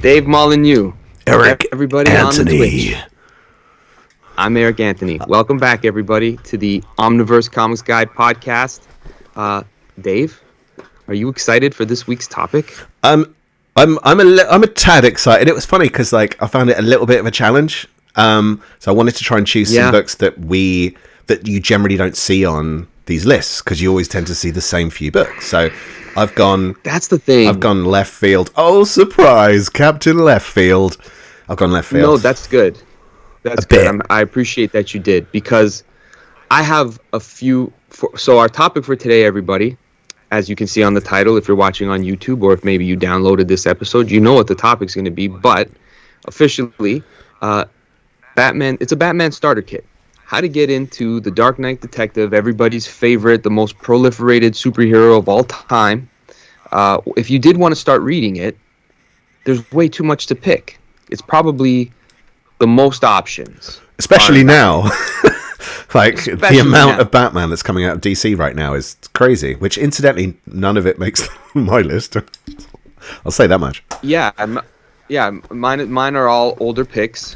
Dave Molyneux. Eric everybody Anthony. On the Twitch. I'm Eric Anthony. Welcome back, everybody, to the Omniverse Comics Guide podcast. Dave, are you excited for this week's topic? I'm a tad excited. It was funny because I found it a little bit of a challenge. So I wanted to try and choose some books that you generally don't see on these lists, because you always tend to see the same few books. So I've gone. That's the thing. I've gone left field. Oh, surprise, Captain Left Field. I've gone left field. No, that's good. That's good. I appreciate that you did, because I have a few. So our topic for today, everybody, as you can see on the title, if you're watching on YouTube or if maybe you downloaded this episode, you know what the topic's going to be. But officially, Batman. It's a Batman starter kit. How to get into the Dark Knight Detective, everybody's favorite, the most proliferated superhero of all time. If you did want to start reading it, there's way too much to pick. It's probably the most options. Especially now. The amount of Batman that's coming out of DC right now is crazy, which incidentally, none of it makes my list. I'll say that much. Yeah, mine are all older picks.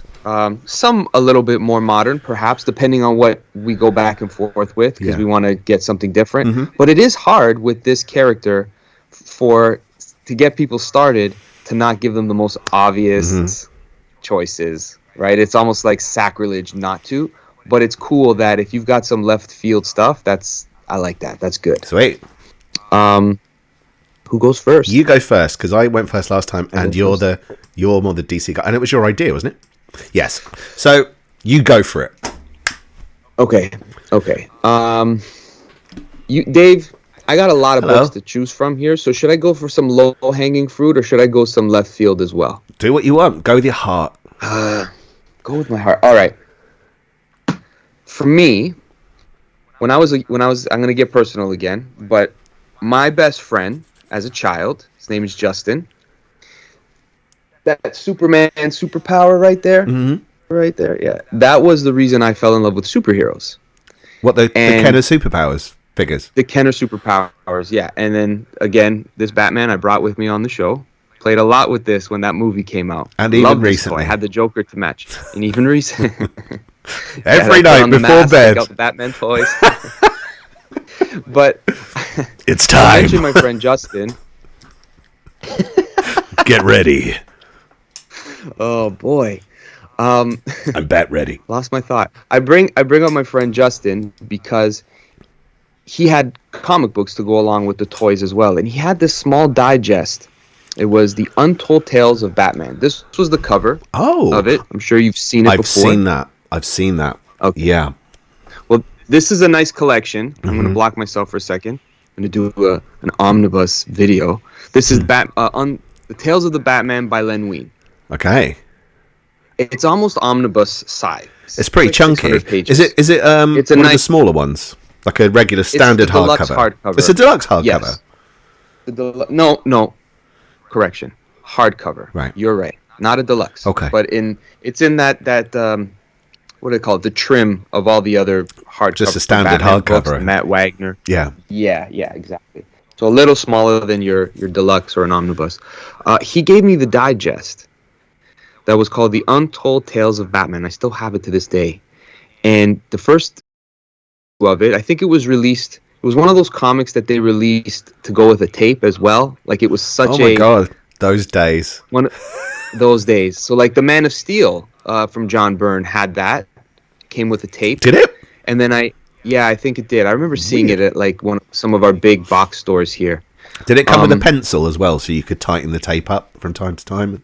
Some a little bit more modern, perhaps, depending on what we go back and forth with, because we want to get something different. Mm-hmm. But it is hard with this character to get people started to not give them the most obvious choices, right? It's almost like sacrilege not to, but it's cool that if you've got some left field stuff, I like that. That's good. Sweet. Who goes first? You go first, because I went first last time, and you're more the DC guy, and it was your idea, wasn't it? Yes. So you go for it. Okay. Dave, I got a lot of books to choose from here. So should I go for some low-hanging fruit, or should I go some left field as well? Do what you want. Go with your heart. Go with my heart. All right. For me, when I was, I'm going to get personal again, but my best friend as a child, his name is Justin. That Superman superpower right there, right there, yeah. That was the reason I fell in love with superheroes. What, the Kenner superpowers figures? The Kenner superpowers, yeah. And then again, this Batman I brought with me on the show. Played a lot with this when that movie came out. And even recently, I had the Joker to match. And even recently, every night before bed, got the Batman toys. But it's time. I mentioned my friend Justin. Get ready. Oh boy, I'm bat ready. Lost my thought. I bring up my friend Justin because he had comic books to go along with the toys as well, and he had this small digest. It was the Untold Tales of Batman. This was the cover of it. I'm sure you've seen it before. I've seen that. Okay. Yeah. Well, this is a nice collection. I'm going to block myself for a second. I'm going to do an omnibus video. This is The Tales of the Batman by Len Wein. Okay. It's almost omnibus size. It's pretty chunky. Is it? It's one of the smaller ones, like a regular standard hardcover. It's a deluxe hardcover. Yes. No. Correction. Hardcover. Right. You're right. Not a deluxe. Okay. But it's in that what do they call it? The trim of all the other hardcovers. Just a standard hardcover. Matt Wagner. Yeah. Yeah, exactly. So a little smaller than your deluxe or an omnibus. He gave me the digest that was called The Untold Tales of Batman. I still have it to this day. And the first of it, I think it was released. It was one of those comics that they released to go with a tape as well. Like, it was such Oh my God, those days. Those days. So like the Man of Steel from John Byrne had that. Came with a tape. Did it? And then I think it did. I remember seeing it at like some of our big box stores here. Did it come with a pencil as well, so you could tighten the tape up from time to time?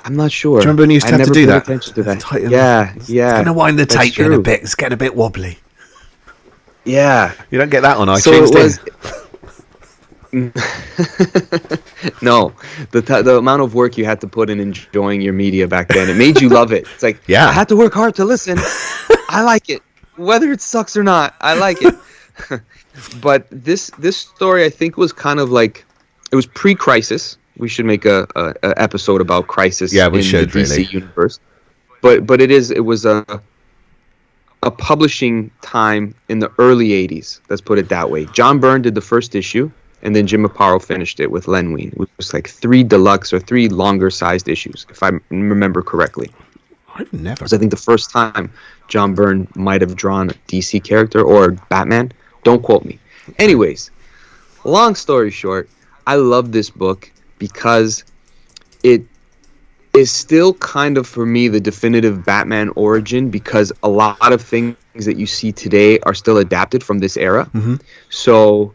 I'm not sure. Do you remember when you used to have to do that? Attention to that. Yeah. It's going to wind the tape in a bit. It's getting a bit wobbly. Yeah. You don't get that on iTunes, No. The amount of work you had to put in enjoying your media back then, it made you love it. It's like, I had to work hard to listen. I like it. Whether it sucks or not, I like it. But this story, I think, was kind of like, it was pre-Crisis. We should make a episode about Crisis in the DC universe. But it was a publishing time in the early 80s. Let's put it that way. John Byrne did the first issue. and then Jim Aparo finished it with Len Wein. It was like 3 deluxe or 3 longer sized issues, if I remember correctly. I've never. Because I think the first time John Byrne might have drawn a DC character or Batman. Don't quote me. Anyways, long story short, I love this book because it is still kind of, for me, the definitive Batman origin, because a lot of things that you see today are still adapted from this era. Mm-hmm. So,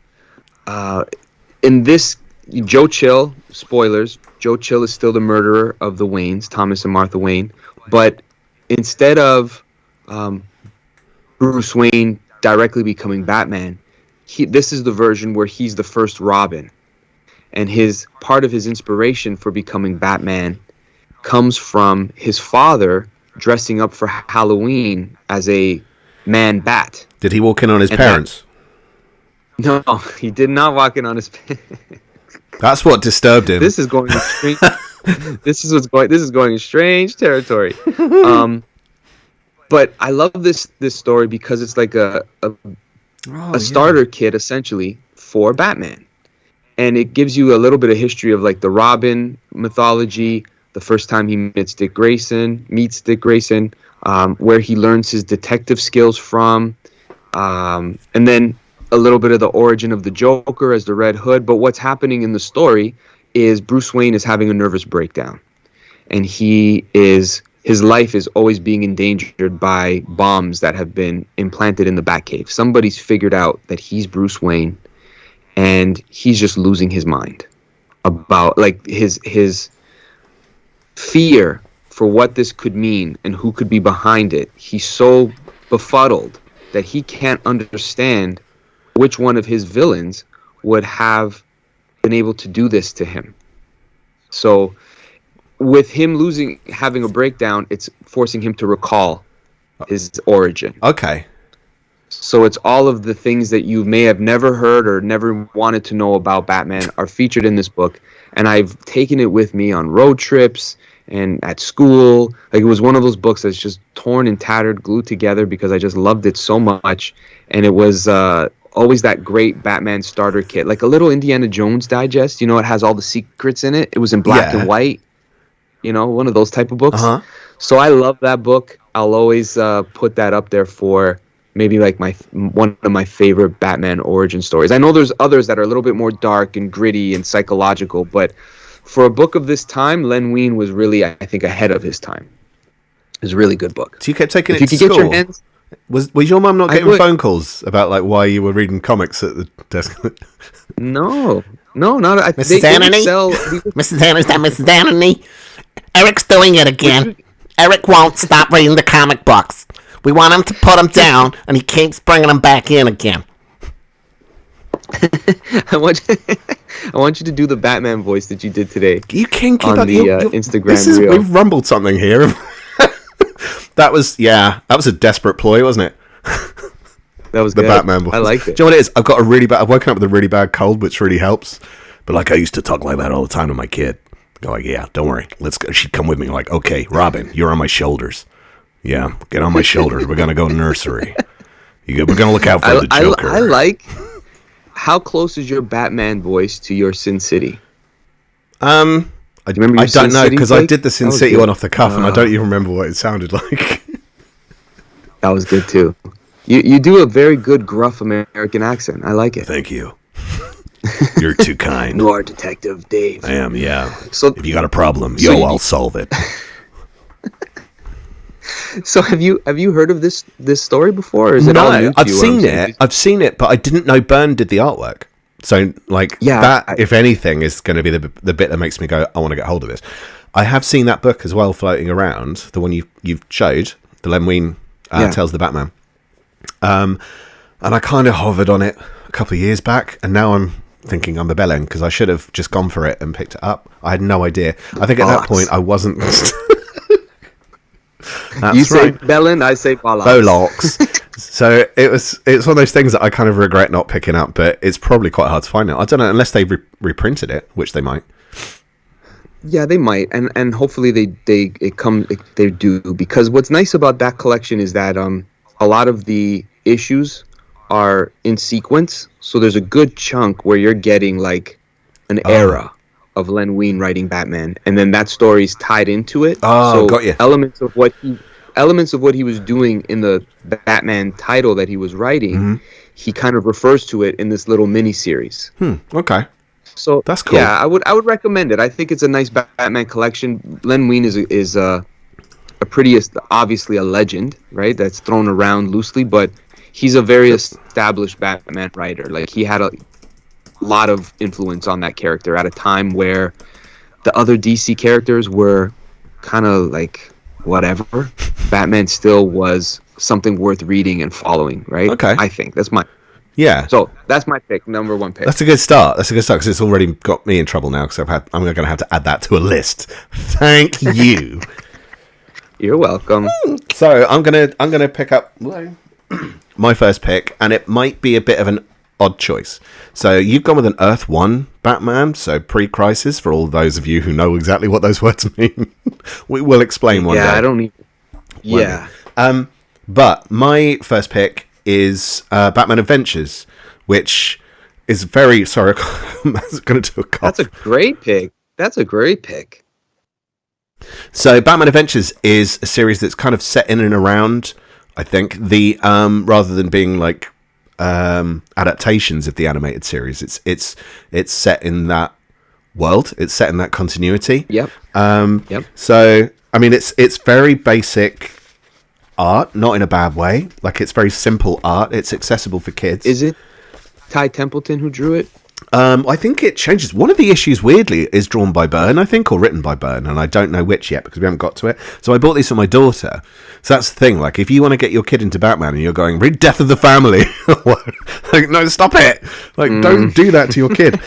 in this, Joe Chill, spoilers, Joe Chill is still the murderer of the Waynes, Thomas and Martha Wayne, but instead of Bruce Wayne directly becoming Batman, this is the version where he's the first Robin. And part of his inspiration for becoming Batman comes from his father dressing up for Halloween as a man bat. Did he walk in on his parents? No, he did not walk in on his parents. That's what disturbed him. This is going strange. This is going in strange territory. But I love this story because it's like a starter kit essentially for Batman. And it gives you a little bit of history of like the Robin mythology, the first time he meets Dick Grayson, where he learns his detective skills from, and then a little bit of the origin of the Joker as the Red Hood. But what's happening in the story is Bruce Wayne is having a nervous breakdown, and his life is always being endangered by bombs that have been implanted in the Batcave. Somebody's figured out that he's Bruce Wayne, and he's just losing his mind about like his fear for what this could mean and who could be behind it. He's so befuddled that he can't understand which one of his villains would have been able to do this to him. So with him having a breakdown, it's forcing him to recall his origin. Okay. So it's all of the things that you may have never heard or never wanted to know about Batman are featured in this book. And I've taken it with me on road trips and at school. Like, it was one of those books that's just torn and tattered, glued together, because I just loved it so much. And it was always that great Batman starter kit, like a little Indiana Jones digest. You know, it has all the secrets in it. It was in black and white. You know, one of those type of books. Uh-huh. So I love that book. I'll always put that up there for maybe like one of my favorite Batman origin stories. I know there's others that are a little bit more dark and gritty and psychological, but for a book of this time, Len Wein was really, I think, ahead of his time. It was a really good book. So you kept taking it to school? Get your hands, was your mum not getting phone calls about like why you were reading comics at the desk? No, not Mrs. Anthony. Mrs. Anthony, Mrs. Anthony. Eric's doing it again. Eric won't stop reading the comic books. We want him to put them down, and he keeps bringing them back in again. I want you to do the Batman voice that you did today. You can keep on the Instagram reel. We've rumbled something here. That was a desperate ploy, wasn't it? That was the good. Batman voice. I liked it. Do you know what it is? I've woken up with a really bad cold, which really helps. But like I used to talk like that all the time to my kid. Go like, yeah, don't worry, let's go. She'd come with me. Like, okay, Robin, you're on my shoulders. Yeah, get on my shoulders. We're gonna go nursery. We're gonna look out for the Joker. I like. How close is your Batman voice to your Sin City? I don't know, because I did the Sin City one off the cuff, and I don't even remember what it sounded like. That was good too. You do a very good gruff American accent. I like it. Thank you. You're too kind. Noir Detective Dave. I am, yeah. So if you got a problem, I'll solve it. So have you heard of this story before? Or is it all new to I've seen it, but I didn't know Byrne did the artwork. So if anything, is going to be the bit that makes me go, I want to get hold of this. I have seen that book as well floating around, the one you've showed, the Len Wein Tales of the Batman. And I kind of hovered on it a couple of years back, and now I'm thinking I'm rebelling because I should have just gone for it and picked it up. I had no idea. I think at that point I wasn't. You say Bellin, I say Bollocks. So it's one of those things that I kind of regret not picking up, but it's probably quite hard to find now. I don't know, unless they reprinted it, which they might. Yeah, they might, and hopefully they do, because what's nice about that collection is that a lot of the issues are in sequence, so there's a good chunk where you're getting like an era of Len Wein writing Batman, and then that story's tied into it. Oh, got you. Elements of what he was doing in the Batman title that he was writing, he kind of refers to it in this little mini series. Okay. So that's cool. Yeah, I would recommend it. I think it's a nice Batman collection. Len Wein is a pretty, obviously a legend, right? That's thrown around loosely, but he's a very established Batman writer. Like, he had a lot of influence on that character at a time where the other DC characters were kind of like whatever. Batman still was something worth reading and following, right? Okay. I think that's my... Yeah. So that's my pick, number one pick. That's a good start. Because it's already got me in trouble now because I'm going to have to add that to a list. Thank you. You're welcome. So I'm gonna pick up my first pick, and it might be a bit of an odd choice. So you've gone with an Earth 1 Batman, so pre-crisis, for all those of you who know exactly what those words mean. We will explain one day. Yeah, I don't need... Yeah. But my first pick is Batman Adventures, which is very... Sorry, I'm going to do a cough. That's a great pick. So Batman Adventures is a series that's kind of set in and around, I think, the rather than being like adaptations of the animated series. It's set in that world. It's set in that continuity. Yep. So I mean, it's very basic art, not in a bad way. Like, it's very simple art. It's accessible for kids. Is it Ty Templeton who drew it? I think it changes. One of the issues, weirdly, is drawn by Byrne, I think, or written by Byrne, and I don't know which yet because we haven't got to it. So I bought these for my daughter. So that's the thing. Like, if you want to get your kid into Batman and you're going, read Death of the Family, like, no, stop it. Like, don't do that to your kid.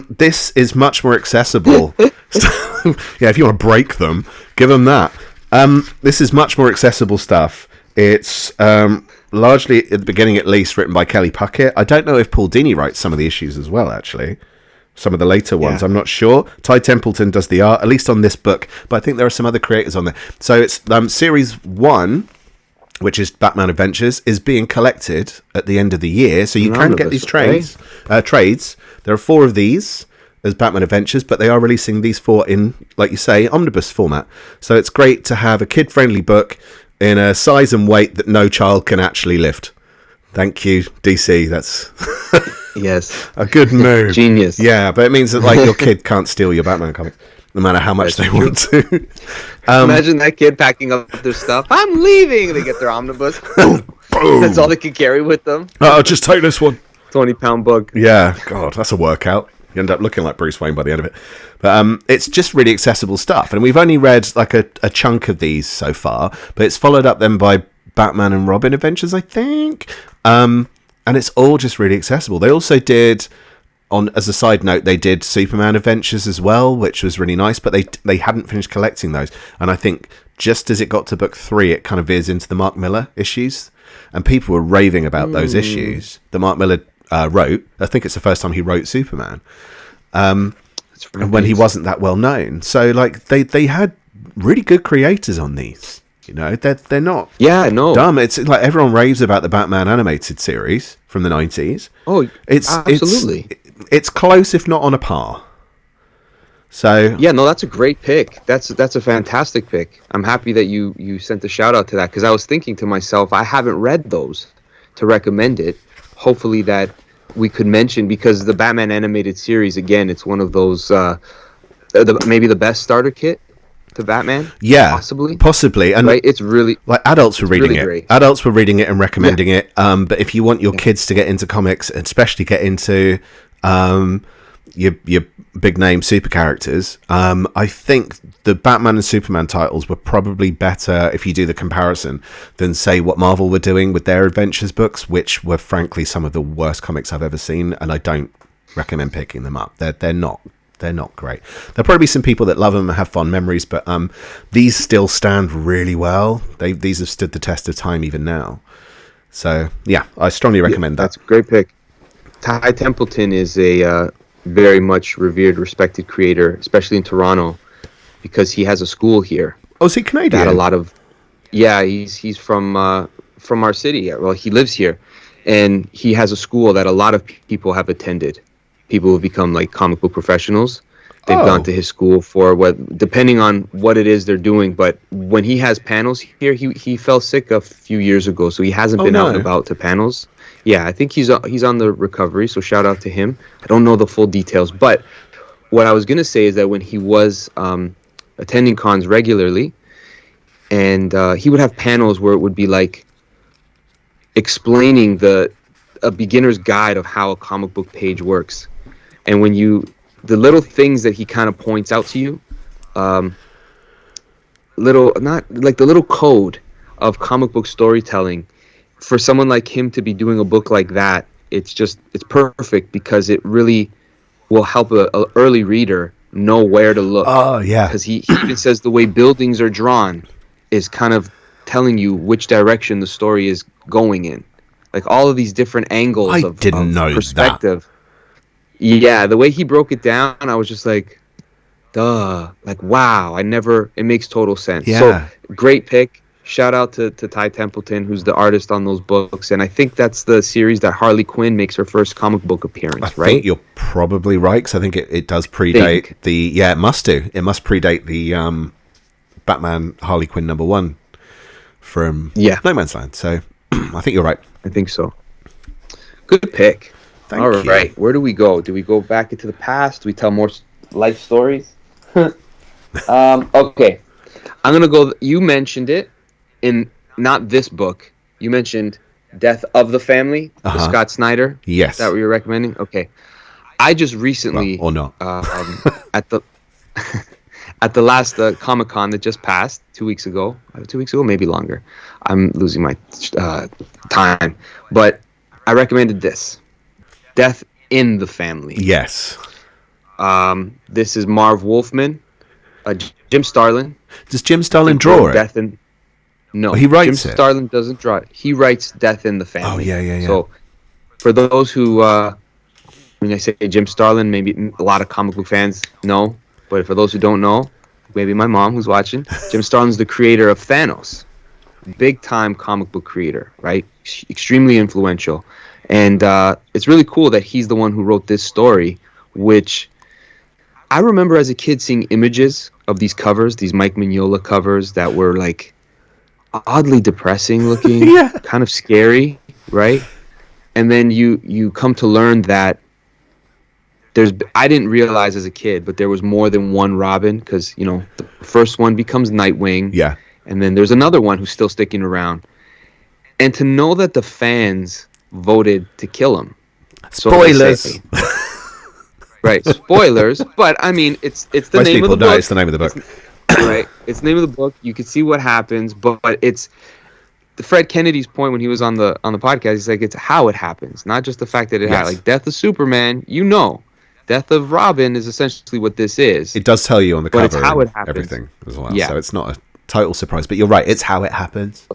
This is much more accessible. Yeah, if you want to break them, give them that. This is much more accessible stuff. It's largely, at the beginning at least, written by Kelly Puckett. I don't know if Paul Dini writes some of the issues as well, actually. Some of the later ones, I'm not sure. Ty Templeton does the art, at least on this book, but I think there are some other creators on there. So it's Series 1, which is Batman Adventures, is being collected at the end of the year, so you can get these trades. There are 4 of these as Batman Adventures, but they are releasing these 4 in, like you say, omnibus format. So it's great to have a kid-friendly book in a size and weight that no child can actually lift. Thank you, DC. That's yes, a good move. Genius. Yeah, but it means that, like, your kid can't steal your Batman comic, no matter how much they want to. Imagine that kid packing up their stuff. I'm leaving. They get their omnibus. Boom. That's all they can carry with them. Oh, just take this one. 20-pound book. Yeah, God, that's a workout. You end up looking like Bruce Wayne by the end of it. But it's just really accessible stuff. And we've only read like a chunk of these so far, but it's followed up then by Batman and Robin Adventures, I think. And it's all just really accessible. They also did, as a side note, they did Superman Adventures as well, which was really nice, but they hadn't finished collecting those. And I think just as it got to book 3, it kind of veers into the Mark Millar issues. And people were raving about those issues that Mark Millar wrote. I think it's the first time he wrote Superman. When he wasn't that well known. So, like, they had really good creators on these. You know, they're not dumb. It's like everyone raves about the Batman animated series from the 90s. Oh, absolutely. It's close, if not on a par. So yeah, no, that's a great pick. That's a fantastic pick. I'm happy that you sent a shout out to that, because I was thinking to myself, I haven't read those to recommend it. Hopefully that we could mention, because the Batman animated series, again, it's one of those maybe the best starter kit to Batman. Yeah, possibly, and right? It's really, like, adults were reading it. Great. Adults were reading it and recommending it. But if you want your kids to get into comics, and especially get into your big name super characters, I think the Batman and Superman titles were probably better, if you do the comparison, than, say, what Marvel were doing with their Adventures books, which were frankly some of the worst comics I've ever seen, and I don't recommend picking them up. They're not great. There'll probably be some people that love them and have fond memories, but these still stand really well. These have stood the test of time even now. So yeah, I strongly recommend that. That's a great pick. Ty Templeton is a very much revered, respected creator, especially in Toronto, because he has a school here. Oh, is he Canadian? He's from our city. Well, he lives here, and he has a school that a lot of people have attended. People who have become like comic book professionals. They've gone to his school for depending on what it is they're doing. But when he has panels here, he fell sick a few years ago, so he hasn't been out and about to panels. Yeah, I think he's on the recovery, so shout out to him. I don't know the full details, but what I was gonna say is that when he was attending cons regularly, and he would have panels where it would be like explaining a beginner's guide of how a comic book page works, and when the little things that he kind of points out to you, not like the little code of comic book storytelling, for someone like him to be doing a book like that, it's perfect because it really will help a early reader know where to look. Oh, yeah. Because he even says the way buildings are drawn is kind of telling you which direction the story is going in. Like all of these different angles of perspective. That. Yeah, the way he broke it down, I was just like, duh. Like, wow, it makes total sense. Yeah. So, great pick. Shout out to Ty Templeton, who's the artist on those books. And I think that's the series that Harley Quinn makes her first comic book appearance, right? I think you're probably right, because I think it does predate it must do. It must predate the Batman Harley Quinn #1 from No Man's Land. So, I think you're right. I think so. Good pick. Thank you. All right, where do we go? Do we go back into the past? Do we tell more life stories? Okay. I'm going to go... You mentioned it in not this book. You mentioned Death of the Family, the Scott Snyder. Yes. Is that what you're recommending? Okay. I just recently... Or not. At the last Comic-Con that just passed 2 weeks ago. 2 weeks ago? Maybe longer. I'm losing my time. But I recommended this. Death in the Family. Yes. This is Marv Wolfman, Jim Starlin. Does Jim Starlin draw it? No, he writes Jim Starlin doesn't draw it. He writes Death in the Family. Oh, yeah. So, for those who, when I say Jim Starlin, maybe a lot of comic book fans know. But for those who don't know, maybe my mom who's watching, Jim Starlin's the creator of Thanos. Big-time comic book creator, right? Extremely influential. And it's really cool that he's the one who wrote this story, which I remember as a kid seeing images of these covers, these Mike Mignola covers that were like oddly depressing looking, kind of scary, right? And then you come to learn that I didn't realize as a kid, but there was more than one Robin, because, the first one becomes Nightwing. Yeah. And then there's another one who's still sticking around. And to know that the fans voted to kill him. Spoilers. Right, spoilers. But I mean, it's the Most name of the book. It's the name of the book. Right, it's the name of the book. You can see what happens, but it's Fred Kennedy's point when he was on the podcast. He's like, it's how it happens, not just the fact that it happened. Like death of Superman, death of Robin is essentially what this is. It does tell you on the cover, it's how it happens. Everything as well. Yeah. So it's not a total surprise, but you're right. It's how it happens.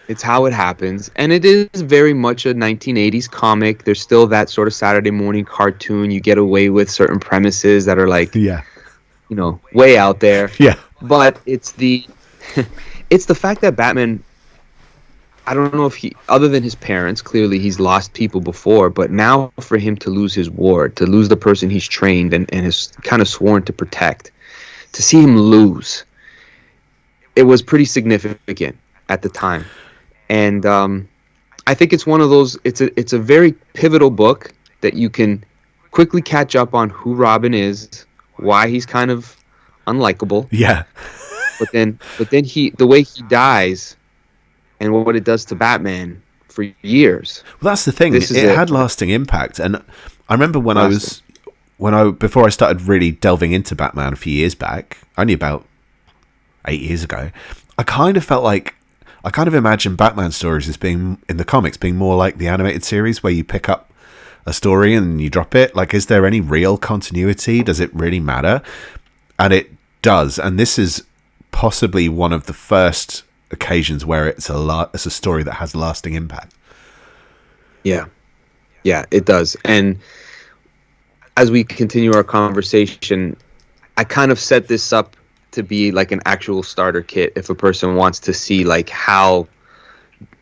It's how it happens, and it is very much a 1980s comic. There's still that sort of Saturday morning cartoon. You get away with certain premises that are like, way out there. Yeah. But it's the fact that Batman, I don't know if other than his parents, clearly he's lost people before, but now for him to lose his ward, to lose the person he's trained and has kind of sworn to protect, to see him lose, it was pretty significant at the time. And I think it's one of those. It's a very pivotal book that you can quickly catch up on who Robin is, why he's kind of unlikable. Yeah. But then the way he dies, and what it does to Batman for years. Well, that's the thing. It had lasting impact, and I remember before I started really delving into Batman a few years back, only about 8 years ago, I kind of imagined Batman stories as being, in the comics, being more like the animated series where you pick up a story and you drop it. Like, is there any real continuity? Does it really matter? And it does. And this is possibly one of the first occasions where it's a story that has lasting impact. Yeah, it does. And as we continue our conversation, I kind of set this up to be like an actual starter kit if a person wants to see like how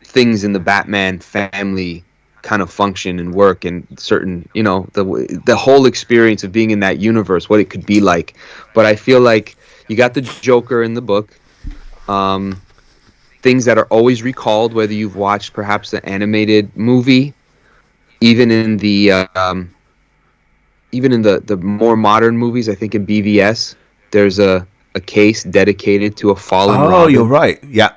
things in the Batman family kind of function and work, and certain, the whole experience of being in that universe, what it could be like. But I feel like you got the Joker in the book, things that are always recalled, whether you've watched perhaps the animated movie, even in the more modern movies. I think in BVS there's a case dedicated to a fallen Robin. Oh, you're right. Yeah,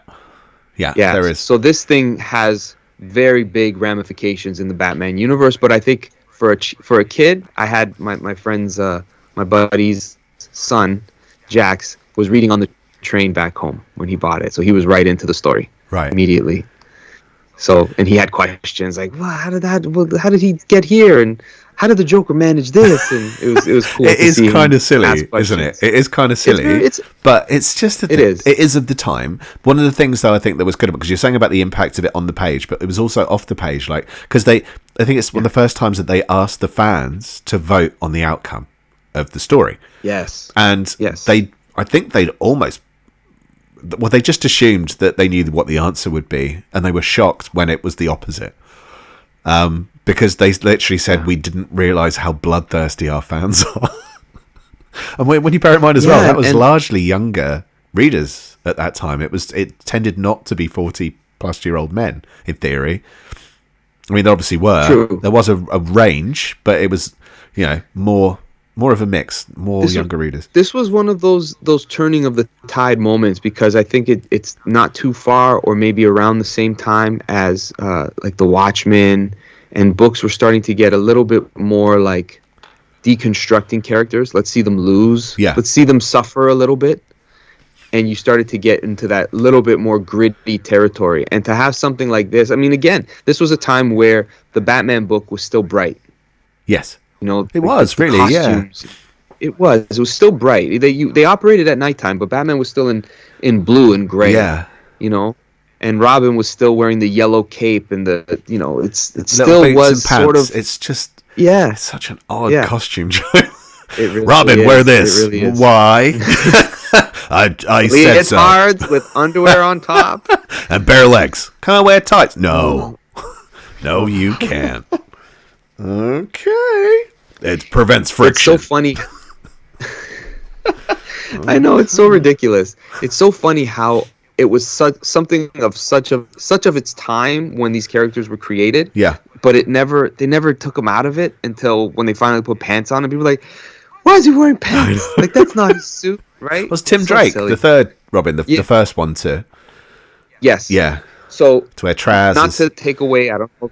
there is. So this thing has very big ramifications in the Batman universe. But I think for a kid, I had my friend's my buddy's son, Jax, was reading on the train back home when he bought it, so he was right into the story immediately. So, and he had questions like, "Well, how did he get here? And how did the Joker manage this?" And it was cool. It is kind of silly, isn't it? It is kind of silly, but it's just it is of the time. One of the things, though, I think that was good, because you're saying about the impact of it on the page, but it was also off the page, like, because I think it's one of the first times that they asked the fans to vote on the outcome of the story. Yes, and I think they'd almost. Well, they just assumed that they knew what the answer would be, and they were shocked when it was the opposite. Because they literally said, we didn't realise how bloodthirsty our fans are. And when you bear in mind as well, that was largely younger readers at that time. It tended not to be 40-plus-year-old men, in theory. I mean, there obviously were. True. There was a range, but it was, more of a mix, younger readers. This was one of those turning of the tide moments, because I think it's not too far, or maybe around the same time as like The Watchmen, and books were starting to get a little bit more like deconstructing characters. Let's see them lose. Yeah. Let's see them suffer a little bit. And you started to get into that little bit more gritty territory. And to have something like this, I mean, again, this was a time where the Batman book was still bright. Yes. It was really costumes, It was still bright. They operated at nighttime, but Batman was still in blue and gray. Yeah, and Robin was still wearing the yellow cape, and it still was sort of. It's just it's such an odd costume. Really Robin, wear this. It really is. Why? I said so. Leotards with underwear on top and bare legs. Can I wear tights? No, no, you can't. Okay. It prevents friction. It's so funny. I know, it's so ridiculous. It's so funny how it was something of such of its time when these characters were created. Yeah. But they never took them out of it until when they finally put pants on, and people were like, "Why is he wearing pants? Like, that's not his suit, right?" It was Tim Drake, the third Robin, the first one to. Yes. Yeah. So to wear trousers. Not to take away, I don't know.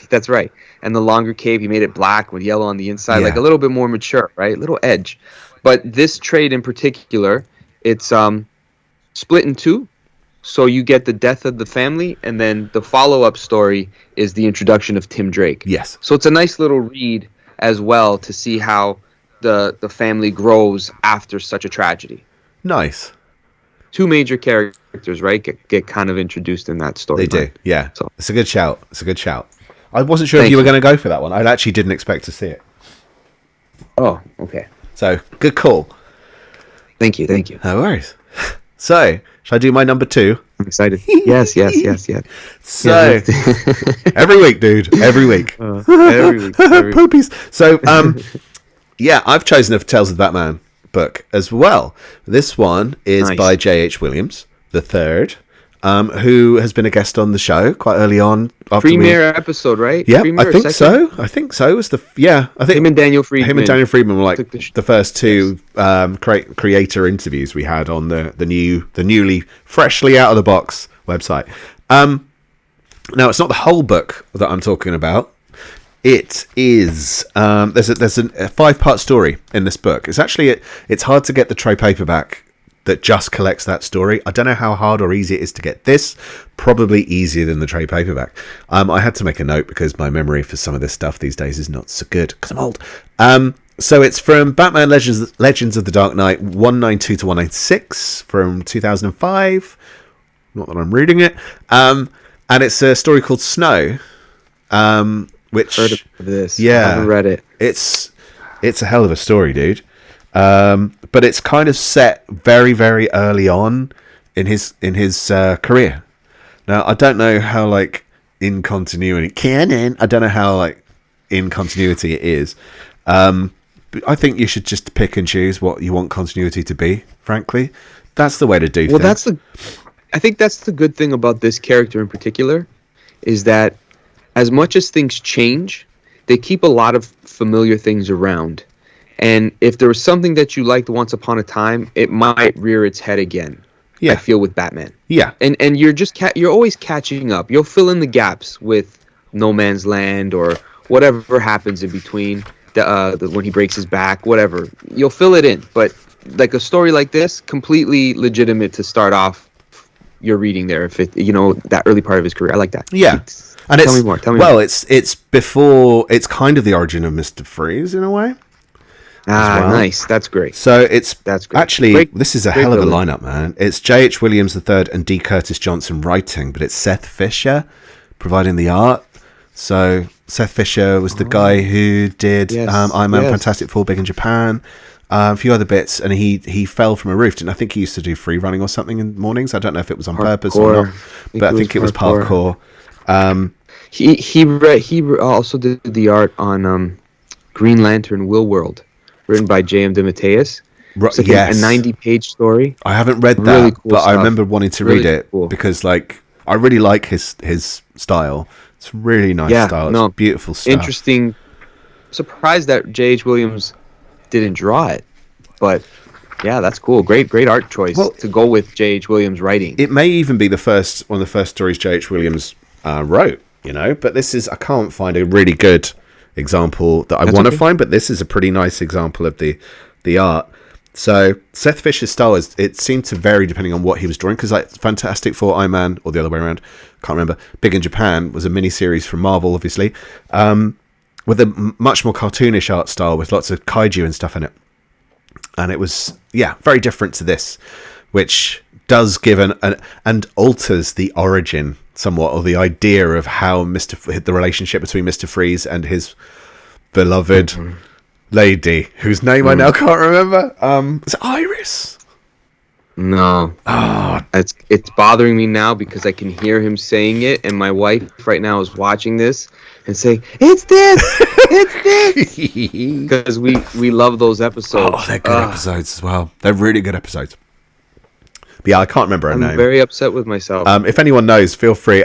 That's right. And the longer cape, he made it black with yellow on the inside, like a little bit more mature, right? A little edge. But this trade in particular, it's split in two. So you get the death of the family, and then the follow-up story is the introduction of Tim Drake. Yes. So it's a nice little read as well to see how the family grows after such a tragedy. Nice. Two major characters, right, get kind of introduced in that story. They do, yeah. So it's a good shout. I wasn't sure if you were going to go for that one. I actually didn't expect to see it. Oh, okay. So, good call. Thank you. No worries. So, shall I do my number 2? I'm excited. Yes. So, every week, dude. Every week. Every week. Poopies. So, I've chosen a Tales of the Batman book as well. This one is by J.H. Williams, the third. Who has been a guest on the show quite early on. Premiere episode, right? Yeah, I think so. It was I think him and Daniel Friedman. Were like the first two creator interviews we had on the newly, freshly out of the box website. Now, it's not the whole book that I'm talking about. It is there's a 5-part story in this book. It's hard to get the trade paperback that just collects that story. I don't know how hard or easy it is to get this. Probably easier than the trade paperback. I had to make a note because my memory for some of this stuff these days is not so good because I'm old. So it's from Batman Legends of the Dark Knight 192 to 196 from 2005. Not that I'm reading it. And it's a story called Snow. Which heard of this? Yeah, I haven't read it. It's a hell of a story, dude. But it's kind of set very, very early on in his career. Now, I don't know how in continuity. Canon. I don't know how like in continuity it is. But I think you should just pick and choose what you want continuity to be. Frankly, that's the way to do things. I think that's the good thing about this character in particular, is that as much as things change, they keep a lot of familiar things around. And if there was something that you liked once upon a time, it might rear its head again. Yeah. I feel with Batman. Yeah. And you're just you're always catching up. You'll fill in the gaps with No Man's Land or whatever happens in between. When he breaks his back, whatever. You'll fill it in. But like a story like this, completely legitimate to start off your reading there. If it, that early part of his career, I like that. Yeah. And tell me more. It's before. It's kind of the origin of Mr. Freeze in a way. Well. Nice. That's great. So that's great. Actually, this is a hell of a lineup, man. It's J.H. Williams III and D. Curtis Johnson writing, but it's Seth Fisher providing the art. So Seth Fisher was the guy who did Iron Man, Fantastic Four, Big in Japan, a few other bits, and he fell from a roof. And I think he used to do free running or something in the mornings. I don't know if it was on purpose or not, but I think it was parkour. He also did the art on Green Lantern Will World, written by J.M. DeMatteis. It's like a 90-page story. I haven't read that, really cool but stuff. I remember wanting to read it because like I really like his style. It's really nice style. It's beautiful stuff. Interesting. Surprised that J.H. Williams didn't draw it, but yeah, that's cool. Great art choice to go with J.H. Williams writing. It may even be one of the first stories J.H. Williams wrote. But this is I can't find a really good example that I want to find, but this is a pretty nice example of the art. So Seth Fisher's style it seemed to vary depending on what he was drawing, because like Fantastic Four, Iron Man, or the other way around, can't remember. Big in Japan was a mini-series from Marvel, obviously, with a much more cartoonish art style with lots of kaiju and stuff in it. And it was, very different to this, which does give and alters the origin somewhat, or the idea of how the relationship between Mr. Freeze and his beloved lady, whose name I now can't remember. Is it Iris? No. It's bothering me now because I can hear him saying it, and my wife right now is watching this and saying, "It's this, it's this," because we love those episodes. Oh, they're good episodes as well. They're really good episodes. But yeah, I can't remember her name. I'm very upset with myself. If anyone knows, feel free.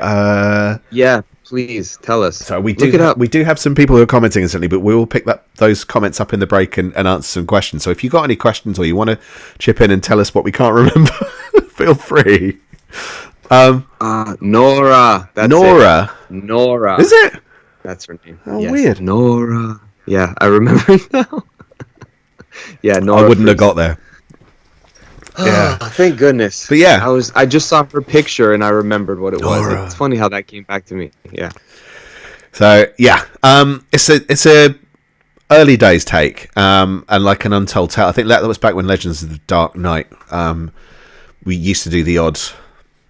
Please tell us. So we do have some people who are commenting instantly, but we will pick those comments up in the break and answer some questions. So if you've got any questions or you want to chip in and tell us what we can't remember, feel free. Nora. That's Nora. It. Nora. Is it? That's her name. Oh, yes. Weird. Nora. Yeah, I remember now. Nora. I wouldn't have got there. Yeah. Thank goodness. But yeah, I just saw her picture and I remembered what it was. Nora. It's funny how that came back to me. Yeah. So it's a early days take, and like an untold tale. I think that was back when Legends of the Dark Knight. We used to do the odd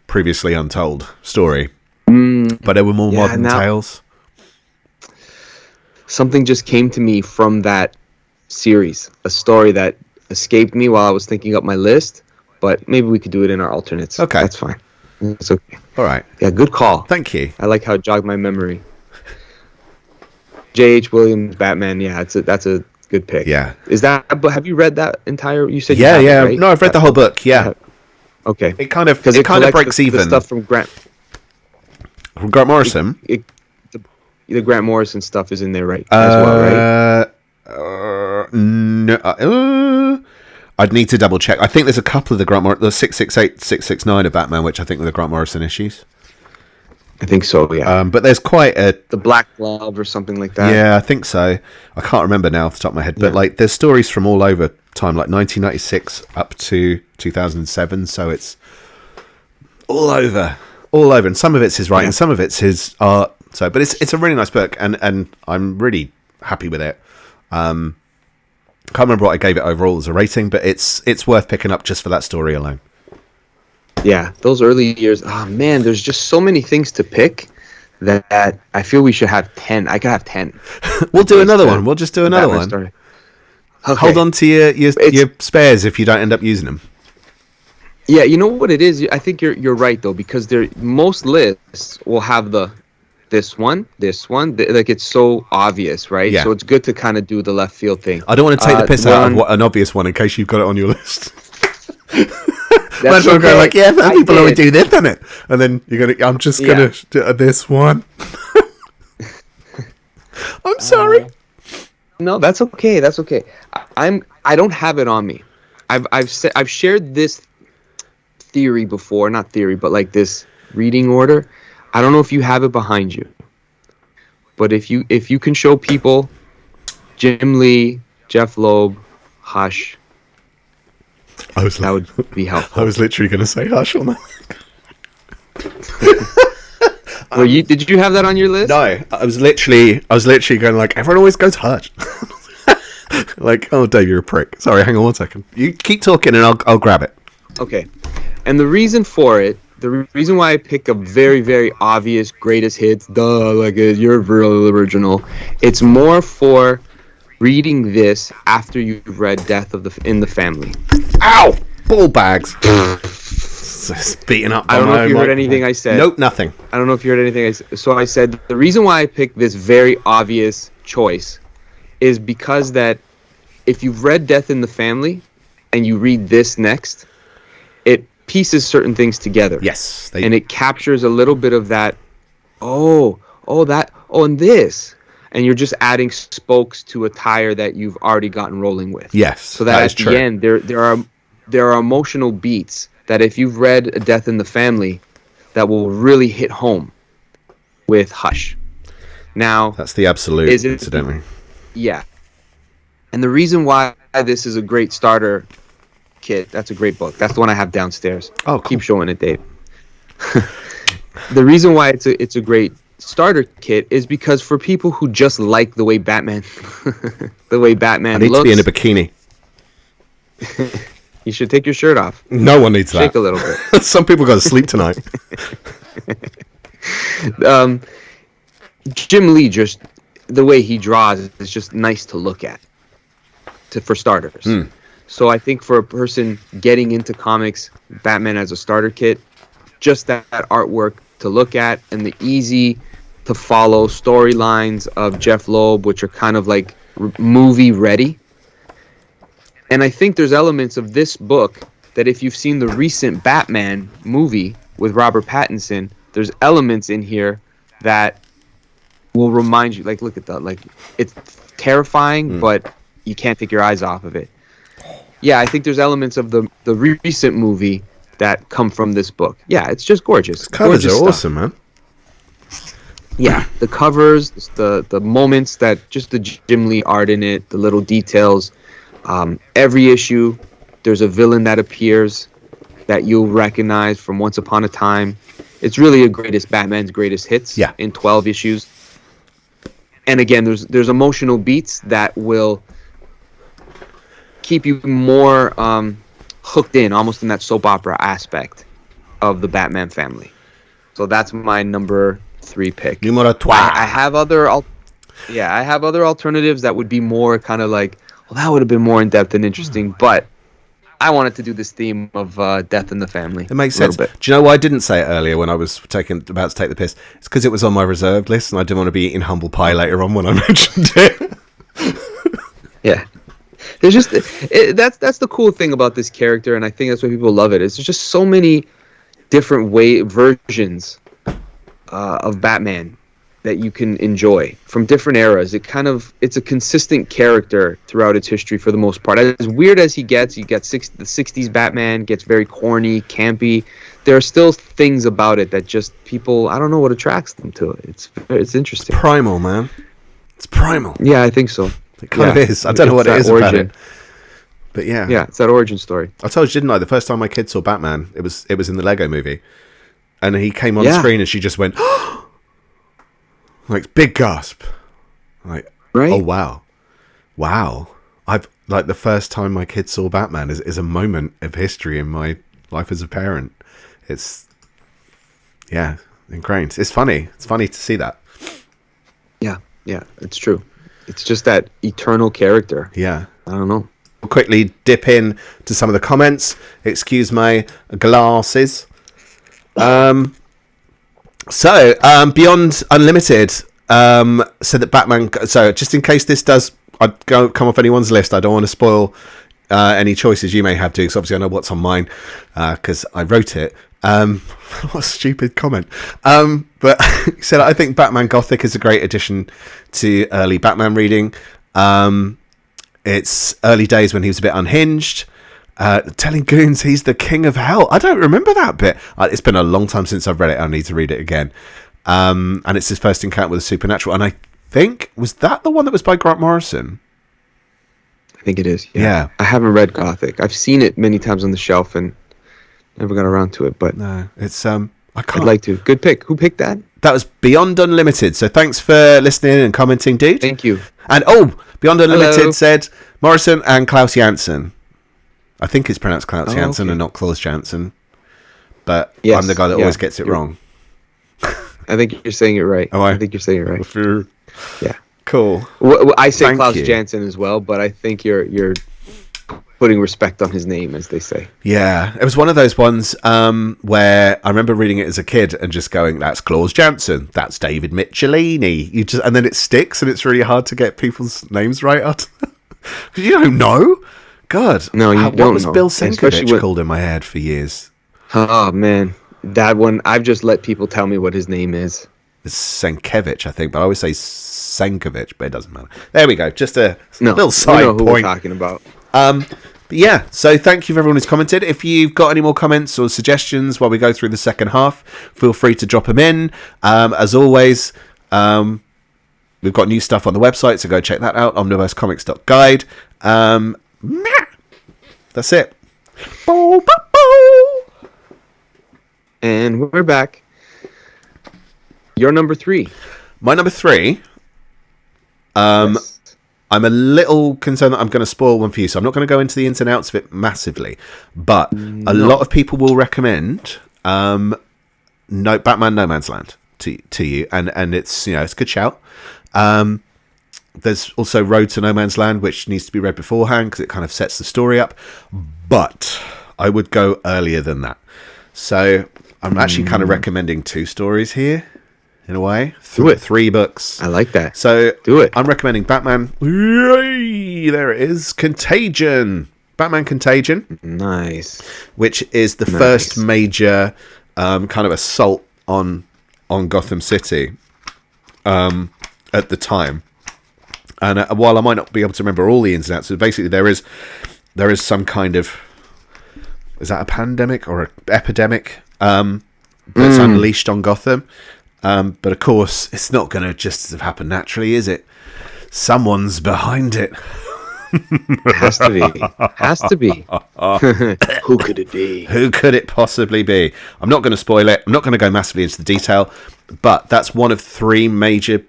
previously untold story, but there were more modern tales. Something just came to me from that series, a story that escaped me while I was thinking up my list, but maybe we could do it in our alternates. Okay. That's fine. It's okay. All right. Yeah, good call. Thank you. I like how it jogged my memory. J.H. Williams, Batman, that's a good pick. Yeah. But have you read that entire, you said yeah. Right? No, I've read the whole book, yeah. Okay. It kind of breaks even. The stuff from Grant Morrison? The Grant Morrison stuff is in there, right? As well, right? No, I'd need to double check. I think there's a couple of the 668, 669 of Batman, which I think were the Grant Morrison issues. I think so, yeah. But there's quite the Black Glove or something like that. Yeah, I think so. I can't remember now off the top of my head, but like there's stories from all over time, like 1996 up to 2007. So it's all over, and some of it's his writing, some of it's his art. So, but it's a really nice book, and I'm really happy with it. Can't remember what I gave it overall as a rating, but it's worth picking up just for that story alone. Yeah, those early years. Oh man, there's just so many things to pick that I feel we should have 10. I could have 10. We'll do another one. We'll just do another one. Okay. Hold on to your spares if you don't end up using them. Yeah, you know what it is? I think you're right though, because most lists will have the this one, like it's so obvious, right? Yeah. So it's good to kind of do the left field thing. I don't want to take the piss out of an obvious one in case you've got it on your list. That's okay. Go like, yeah, some people only do this, isn't it? And then I'm just gonna do this one. I'm sorry. No, that's okay. That's okay. I don't have it on me. I've shared this theory before, not theory, but like this reading order. I don't know if you have it behind you, but if you can show people Jim Lee, Jeff Loeb, Hush, that would be helpful. I was literally going to say Hush on that. Did you have that on your list? No, I was literally going like, everyone always goes Hush. Like, oh, Dave, you're a prick. Sorry, hang on 1 second. You keep talking and I'll grab it. Okay. And the reason for it, the reason why I pick a very, very obvious greatest hits, like you're real original, it's more for reading this after you've read Death in the Family. Ow! Ball bags. Beating up. I don't know if you heard anything I said. Nope, nothing. I don't know if you heard anything I said. So I said the reason why I picked this very obvious choice is because that if you've read Death in the Family and you read this next, it pieces certain things together. Yes. And it captures a little bit of that, and this. And you're just adding spokes to a tire that you've already gotten rolling with. Yes. So that at the end, there are emotional beats that if you've read A Death in the Family, that will really hit home with Hush. Now, that's the absolute, incidentally. Yeah. And the reason why this is a great starter kit, that's a great book. That's the one I have downstairs. Oh, cool. Keep showing it, Dave. The reason why it's a great starter kit is because for people who just like the way Batman looks. I need to be in a bikini. You should take your shirt off. No one needs that. Shake a little bit. Some people got to sleep tonight. Jim Lee, just the way he draws is just nice to look at. For starters. So I think for a person getting into comics, Batman as a starter kit, just that artwork to look at and the easy to follow storylines of Jeff Loeb, which are kind of like movie ready. And I think there's elements of this book that if you've seen the recent Batman movie with Robert Pattinson, there's elements in here that will remind you, like, look at that, like, it's terrifying, but you can't take your eyes off of it. Yeah, I think there's elements of the recent movie that come from this book. Yeah, it's just gorgeous. The covers are awesome, man. Yeah, the covers, the moments that just the Jim Lee art in it, the little details. Every issue, there's a villain that appears that you'll recognize from Once Upon a Time. It's really Batman's greatest hits in 12 issues. And again, there's emotional beats that will keep you more hooked in, almost in that soap opera aspect of the Batman family. So that's my number 3 pick. Numero 3. I have other alternatives that would be more kind of like, well, that would have been more in depth and interesting, but I wanted to do this theme of Death in the Family. It makes sense. Do you know why I didn't say it earlier when I was about to take the piss? It's because it was on my reserved list, and I didn't want to be eating humble pie later on when I mentioned it. Yeah. There's just that's the cool thing about this character, and I think that's why people love it. It's just so many different versions of Batman that you can enjoy from different eras. It's a consistent character throughout its history for the most part. As weird as he gets, the 60s Batman gets very corny, campy. There are still things about it that just people, I don't know what attracts them to it. It's interesting. Primal, man. It's primal. Yeah, I think so. It kind of is. I don't know what it is about it. But yeah. Yeah, it's that origin story. I told you, didn't I? The first time my kid saw Batman, it was in the Lego movie. And he came on screen and she just went, like, big gasp. Like, right? Oh, wow. Wow. Like, the first time my kid saw Batman is a moment of history in my life as a parent. It's, yeah, ingrained. It's funny. It's funny to see that. Yeah, it's true. It's just that eternal character. Yeah. I don't know. We'll quickly dip in to some of the comments. Excuse my glasses. So, Beyond Unlimited said that Batman. So, just in case this does come off anyone's list, I don't want to spoil any choices you may have to, because obviously I know what's on mine because I wrote it. What a stupid comment. But he said, I think Batman Gothic is a great addition to early Batman reading. It's early days when he was a bit unhinged. Telling goons he's the king of hell. I don't remember that bit. It's been a long time since I've read it. I need to read it again. And it's his first encounter with the supernatural. And I think, was that the one that was by Grant Morrison? I think it is. Yeah. I haven't read Gothic. I've seen it many times on the shelf and never got around to it. But no, it's I can't. I'd like to. Good pick. Who picked that? That was Beyond Unlimited. So thanks for listening and commenting, dude. Thank you. And Beyond Unlimited said Morrison and Klaus Janson. I think it's pronounced Klaus Janson and not Klaus Janson. But I'm the guy that always gets it wrong. I think you're saying it right. Oh, I think you're saying it right. Yeah. Cool. Well, I say Klaus Janson as well, but I think you're putting respect on his name, as they say. Yeah, it was one of those ones where I remember reading it as a kid and just going, "That's Klaus Janson, that's David Michelini." And then it sticks, and it's really hard to get people's names right out because you don't know. God, no, you don't know. What was Bill Sienkiewicz called in my head for years? Oh man, that one I've just let people tell me what his name is. It's Sienkiewicz, I think, but I always say Sienkiewicz, but it doesn't matter. There we go. Just a little side point. We're talking about. But yeah, so thank you for everyone who's commented. If you've got any more comments or suggestions while we go through the second half, feel free to drop them in. As always, we've got new stuff on the website, so go check that out, omniversecomics.guide. That's it. And we're back. Your number 3. My number 3. Yes. I'm a little concerned that I'm going to spoil one for you, so I'm not going to go into the ins and outs of it massively. But a lot of people will recommend Batman No Man's Land to you, and it's it's a good shout. There's also Road to No Man's Land, which needs to be read beforehand because it kind of sets the story up. But I would go earlier than that. So I'm actually kind of recommending 2 stories here, in a way. Do it. 3 books. I like that. So do it. I'm recommending Batman. There it is. Contagion. Batman Contagion. Nice. Which is the first major kind of assault on Gotham City at the time. And while I might not be able to remember all the ins and outs, so basically there is some kind of, is that a pandemic or an epidemic that's unleashed on Gotham? But of course, it's not going to just have happened naturally, is it? Someone's behind it. It has to be. Has to be. Who could it be? Who could it possibly be? I'm not going to spoil it. I'm not going to go massively into the detail, but that's one of 3 major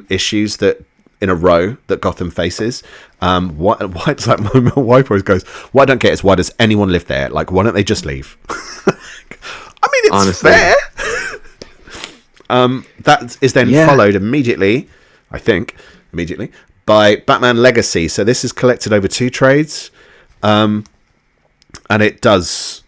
issues that in a row that Gotham faces. Why it's like my wife always goes, what I don't get is, why does anyone live there? Like, why don't they just leave? I mean, it's honestly fair. That is then followed immediately by Batman Legacy. So this is collected over 2 trades, and it does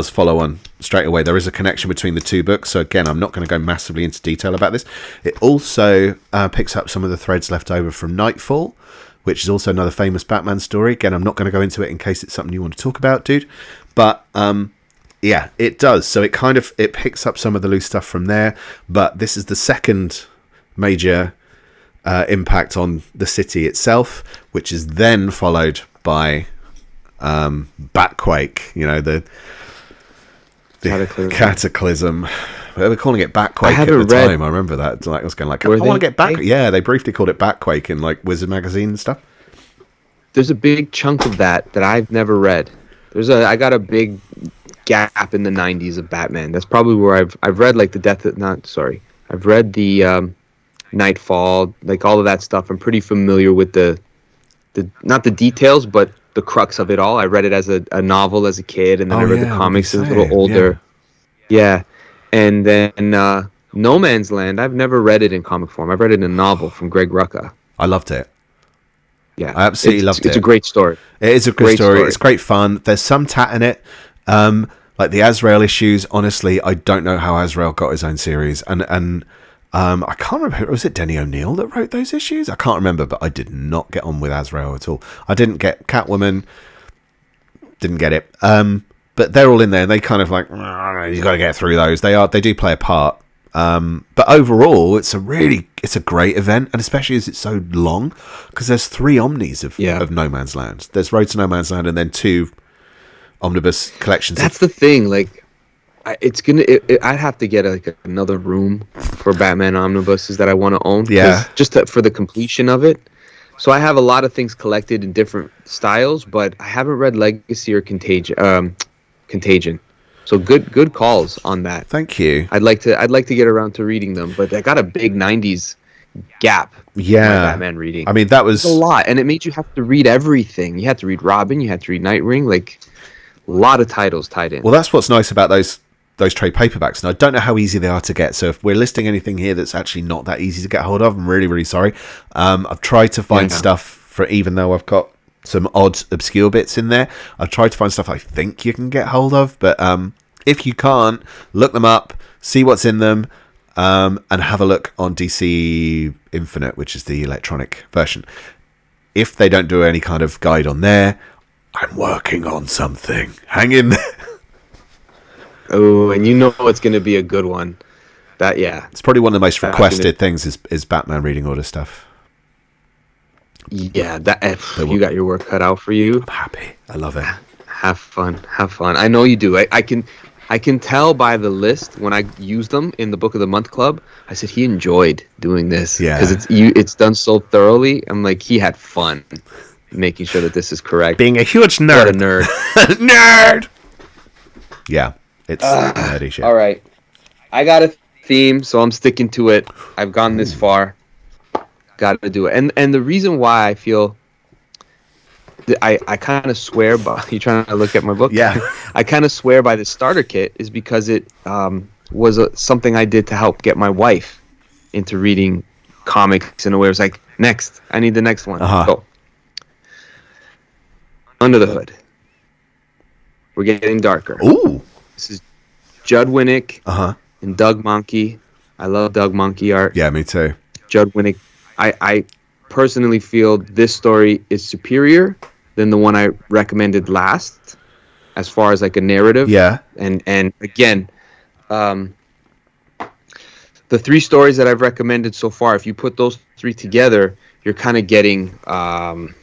follow on straight away. There is a connection between the 2 books. So again, I'm not going to go massively into detail about this. It also picks up some of the threads left over from Nightfall, which is also another famous Batman story. Again, I'm not going to go into it in case it's something you want to talk about, dude. But yeah, it does. So it picks up some of the loose stuff from there. But this is the second major impact on the city itself, which is then followed by Batquake. The Cataclysm. They were calling it Batquake at the time. I remember that. Like, I was going like, I want to get Batquake. Yeah, they briefly called it Batquake in like Wizard magazine and stuff. There's a big chunk of that I've never read. I got a big gap in the 90s of Batman. That's probably where I've read like I've read the Nightfall, like all of that stuff. I'm pretty familiar with the not the details, but the crux of it all. I read it as a novel as a kid, and then I read the comics as a little older. Yeah. And then No Man's Land, I've never read it in comic form. I've read it in a novel from Greg Rucka. I loved it. Yeah. I absolutely loved it. It's a great story. It is a great story. It's great fun. There's some tat in it. Like the Azrael issues, honestly, I don't know how Azrael got his own series, and I can't remember. Was it Denny O'Neil that wrote those issues? I can't remember, but I did not get on with Azrael at all. I didn't get Catwoman, didn't get it. But they're all in there, and they kind of like you got to get through those. They do play a part. But overall, it's a great event, and especially as it's so long, because there's 3 omnis of No Man's Land. There's Road to No Man's Land, and then 2 omnibus collections. That's the thing. Like, I'd have to get another room for Batman omnibuses that I want to own. Yeah, for the completion of it. So I have a lot of things collected in different styles, but I haven't read Legacy or Contagion. So good calls on that. Thank you. I'd like to get around to reading them, but I got a big 90s gap. Yeah, in my Batman reading. I mean, that was a lot, and it made you have to read everything. You had to read Robin, you had to read Nightwing, like a lot of titles tied in. Well, that's what's nice about those trade paperbacks, and I don't know how easy they are to get. So if we're listing anything here that's actually not that easy to get hold of, I'm really, really sorry. I've tried to find stuff for, even though I've got some odd obscure bits in there, I've tried to find stuff I think you can get hold of, but if you can't, look them up, see what's in them, and have a look on DC Infinite, which is the electronic version. If they don't do any kind of guide on there, I'm working on something. Hang in there. Oh, and you know it's going to be a good one. It's probably one of the most requested things is Batman reading order stuff. Yeah, you got your work cut out for you. I'm happy. I love it. Have fun. I know you do. I can tell by the list when I use them in the Book of the Month Club. I said he enjoyed doing this because it's done so thoroughly. I'm like, he had fun making sure that this is correct. Being a huge nerd. What a nerd. Nerd. Yeah, it's nerdy shit. All right, I got a theme, so I'm sticking to it. I've gone this far. Got to do it. And the reason why I feel I kind of swear by you trying to look at my book. Yeah, I kind of swear by the starter kit is because it was something I did to help get my wife into reading comics in a way. It was like, next, I need the next one. So, Under the Hood. We're getting darker. Ooh, this is Judd Winnick and Doug Mahnke. I love Doug Mahnke art. Yeah, me too. Judd Winnick. I personally feel this story is superior than the one I recommended last, as far as like a narrative. Yeah. And again, the 3 stories that I've recommended so far, if you put those 3 together, you're kind of getting, kind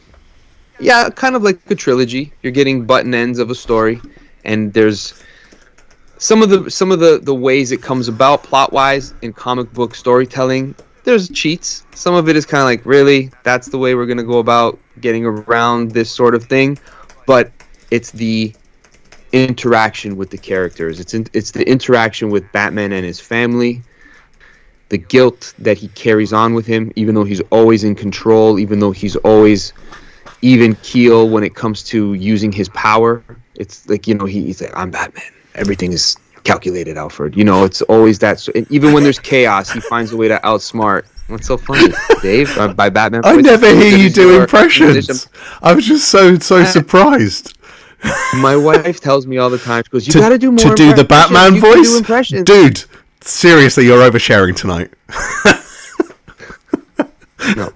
of like a trilogy. You're getting button ends of a story, and there's some of the ways it comes about plot wise in comic book storytelling. There's cheats. Some of it is kind of like, really, that's the way we're going to go about getting around this sort of thing. But it's the interaction with the characters. It's the interaction with Batman and his family. The guilt that he carries on with him, even though he's always in control, even though he's always even keel when it comes to using his power. It's like, he's like, I'm Batman. Everything is calculated, Alfred. It's always that. And even when there's chaos, he finds a way to outsmart. What's so funny, Dave? By Batman. I never hear you do impressions. I was just so surprised. My wife tells me all the time. She goes, "You got to do more to do the Batman voice, do impressions. Dude. Seriously, you're oversharing tonight." No.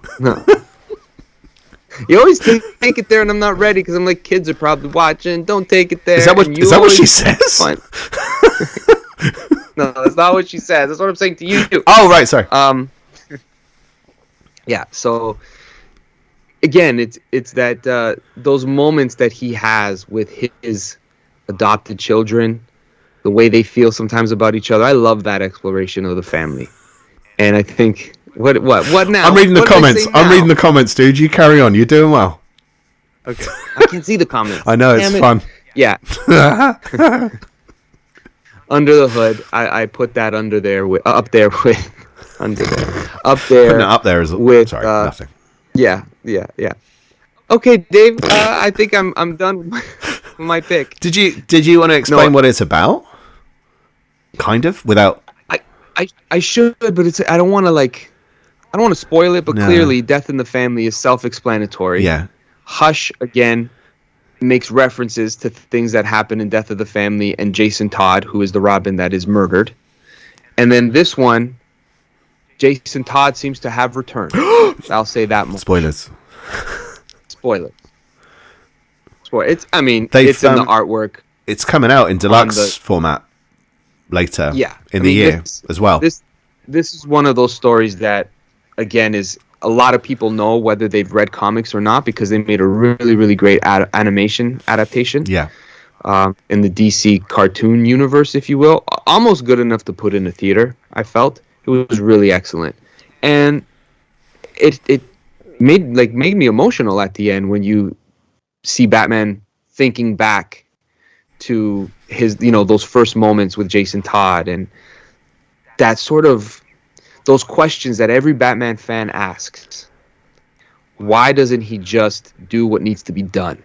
You always take it there, and I'm not ready because I'm like, kids are probably watching. Don't take it there. Is that what she says? No, that's not what she says. That's what I'm saying to you. Oh, right. Sorry. Yeah. So again, it's that those moments that he has with his adopted children, the way they feel sometimes about each other. I love that exploration of the family, and I think. What now? I'm reading the comments. I'm reading the comments, dude. You carry on. You're doing well. Okay. I can see the comments. I know, it's fun. Yeah. Under the Hood. I put that under there up there with under there. Up there. Putting it up there is with sorry, nothing. Yeah. Okay, Dave, I think I'm done with my pick. Did you want to explain what it's about? Kind of without I should, but I don't want to spoil it, but clearly Death in the Family is self-explanatory. Yeah. Hush, again, makes references to things that happen in Death of the Family and Jason Todd, who is the Robin that is murdered. And then this one, Jason Todd seems to have returned. I'll say that much. Spoilers. It's in the artwork. It's coming out in deluxe format later in the year as well. This is one of those stories that, again, is a lot of people know whether they've read comics or not because they made a really, really great animation adaptation. Yeah. In the DC cartoon universe, if you will. Almost good enough to put in a theater, I felt. It was really excellent. And it made me emotional at the end when you see Batman thinking back to his, those first moments with Jason Todd, and that sort of those questions that every Batman fan asks. Why doesn't he just do what needs to be done?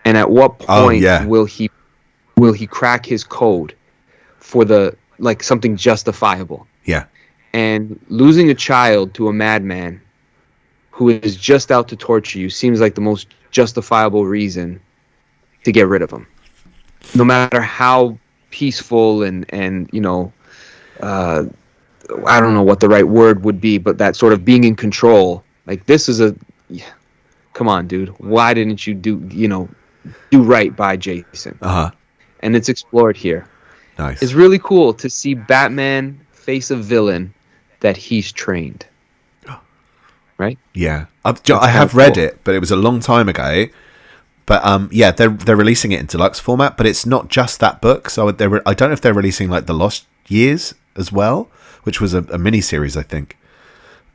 And at what point will he crack his code for something justifiable? Yeah. And losing a child to a madman who is just out to torture you seems like the most justifiable reason to get rid of him. No matter how peaceful and I don't know what the right word would be, but that sort of being in control. Like, this is come on, dude. Why didn't you do right by Jason? And it's explored here. Nice. It's really cool to see Batman face a villain that he's trained. Right? Yeah. I have read it, but it was a long time ago. But they're releasing it in deluxe format, but it's not just that book. So I don't know if they're releasing like the Lost Years as well, which was a mini series, I think.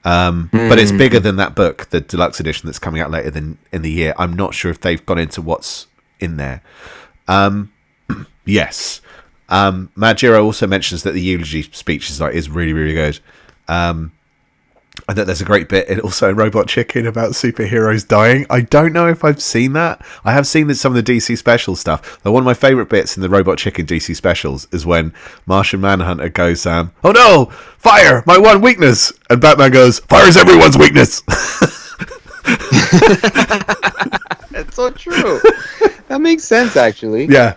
But it's bigger than that book, the deluxe edition that's coming out later in the year. I'm not sure if they've gone into what's in there. Yes. Majiro also mentions that the eulogy speech is really, really good. I think there's a great bit also in Robot Chicken about superheroes dying. I don't know if I've seen that. I have seen some of the DC special stuff. One of my favourite bits in the Robot Chicken DC specials is when Martian Manhunter goes, "Oh no, fire, my one weakness." And Batman goes, "Fire is everyone's weakness." That's so true. That makes sense, actually. Yeah.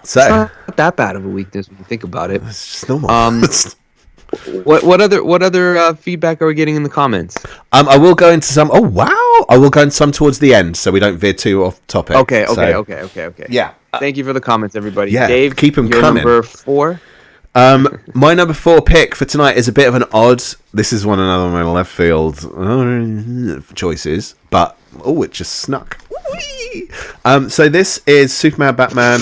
So, it's not that bad of a weakness when you think about it. It's just normal. What other feedback are we getting in the comments? I will go into some. Oh wow! I will go into some towards the end, so we don't veer too off topic. Okay. Yeah. Thank you for the comments, everybody. Yeah, Dave, keep them coming. Number 4. My number 4 pick for tonight is a bit of an odd. This is another of my left field choices, but it just snuck. So this is Superman, Batman,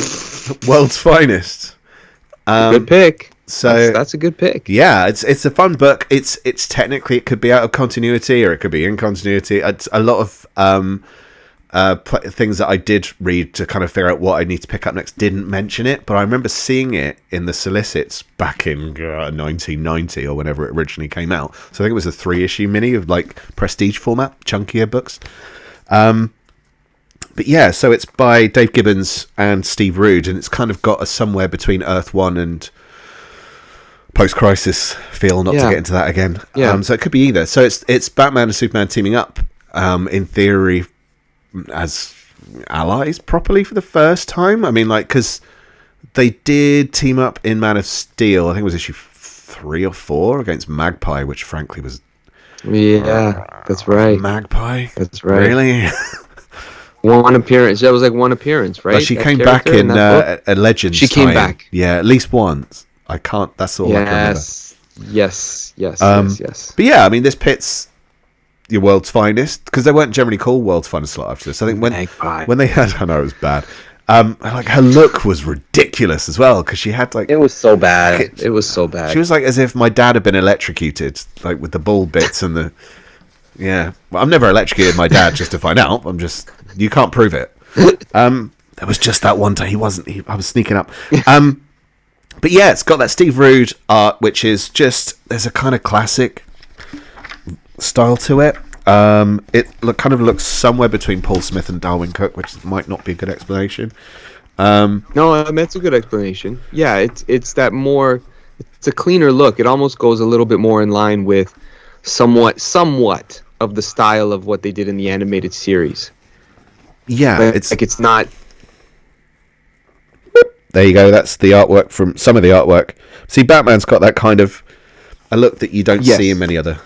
World's Finest. Good pick. So that's a good pick. Yeah, it's a fun book. It's technically, it could be out of continuity or it could be in continuity. It's a lot of things that I did read to kind of figure out what I need to pick up next didn't mention it, but I remember seeing it in the solicits back in 1990 or whenever it originally came out. So I think it was a 3-issue mini of like prestige format, chunkier books. But yeah, so it's by Dave Gibbons and Steve Rude, and it's kind of got a somewhere between Earth 1 and post-crisis feel, not to get into that again. So it could be either. So it's Batman and Superman teaming up, in theory, as allies properly for the first time. I mean, because they did team up in Man of Steel. I think it was issue 3 or 4 against Magpie, which frankly was... Yeah, that's right. Magpie? That's right. Really? One appearance. That was like one appearance, right? But she came back in a Legends. She came back. Yeah, at least once. I can't. That's all I can remember. Yes. But yeah, I mean, this pits your World's Finest, because they weren't generally called World's Finest a lot after this. I think when they had, I know it was bad. Like her look was ridiculous as well, because she had like it was so bad. It was so bad. She was like as if my dad had been electrocuted, like with the bald bits and the. Yeah, well, I've never electrocuted my dad just to find out. You can't prove it. There was just that one day I was sneaking up. But yeah, it's got that Steve Rude art, which is just, there's a kind of classic style to it. It kind of looks somewhere between Paul Smith and Darwin Cook, which might not be a good explanation. No, that's a good explanation. Yeah, it's that more, it's a cleaner look. It almost goes a little bit more in line with somewhat of the style of what they did in the animated series. Yeah, it's not. There you go. That's the artwork from some of the artwork. See, Batman's got that kind of a look that you don't see in many other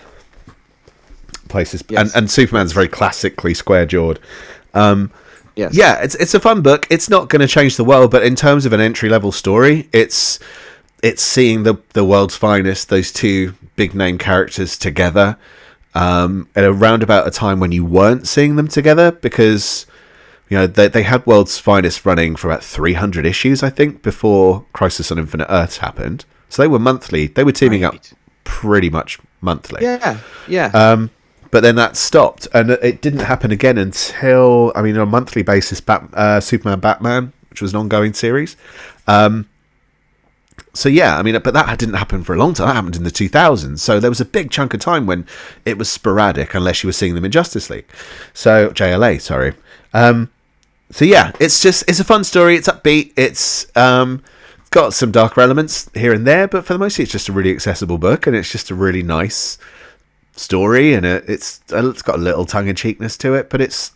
places, and Superman's very classically square-jawed. Yes. Yeah, it's a fun book. It's not going to change the world, but in terms of an entry-level story, it's seeing the world's finest, those two big-name characters together at around about a time when you weren't seeing them together, because they had World's Finest running for about 300 issues, I think, before Crisis on Infinite Earths happened. So they were monthly. They were teaming up pretty much monthly. Yeah. But then that stopped, and it didn't happen again until, on a monthly basis, Superman Batman, which was an ongoing series. So yeah, but that didn't happen for a long time. That happened in the 2000s. So there was a big chunk of time when it was sporadic, unless you were seeing them in Justice League. So JLA, sorry. So yeah, it's a fun story. It's upbeat. It's got some darker elements here and there, but for the most part, it's just a really accessible book, and it's just a really nice story, and it's got a little tongue-in-cheekness to it, but it's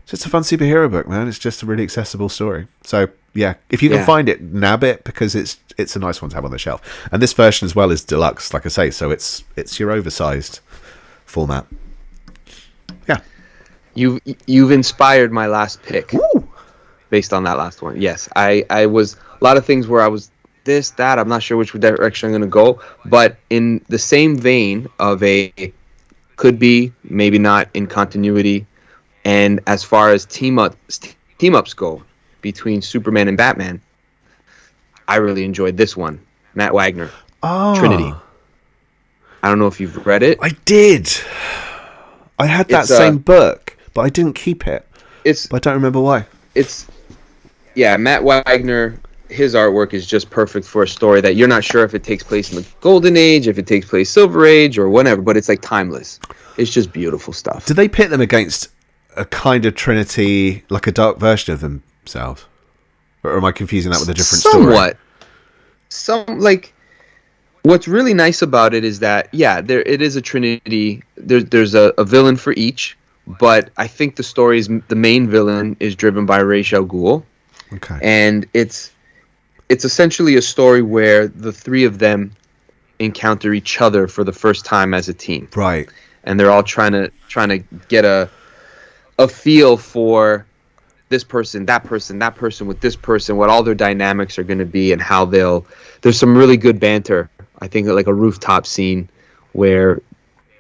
just a fun superhero book, man. It's just a really accessible story. So yeah, if you can find it, nab it, because it's a nice one to have on the shelf. And this version as well is deluxe, like I say, so it's your oversized format. Yeah. You've inspired my last pick. Woo! Based on that last one. Yes, I was a lot of things where I was this, that. I'm not sure which direction I'm going to go, but in the same vein of could be, maybe not in continuity, and as far as team ups go between Superman and Batman, I really enjoyed this one. Matt Wagner, Trinity. I don't know if you've read it. I did. I had that same book, but I didn't keep it. But I don't remember why. Matt Wagner, his artwork is just perfect for a story that you're not sure if it takes place in the Golden Age, if it takes place Silver Age, or whatever, but it's like timeless. It's just beautiful stuff. Do they pit them against a kind of Trinity, like a dark version of themselves? Or am I confusing that with a different story? Somewhat. What's really nice about it is that, it is a Trinity. There's a villain for each, but I think the main villain is driven by Ra's al Ghul. Okay. And it's essentially a story where the three of them encounter each other for the first time as a team. Right. And they're all trying to get a feel for this person, that person with this person, what all their dynamics are going to be, and how there's some really good banter. I think like a rooftop scene where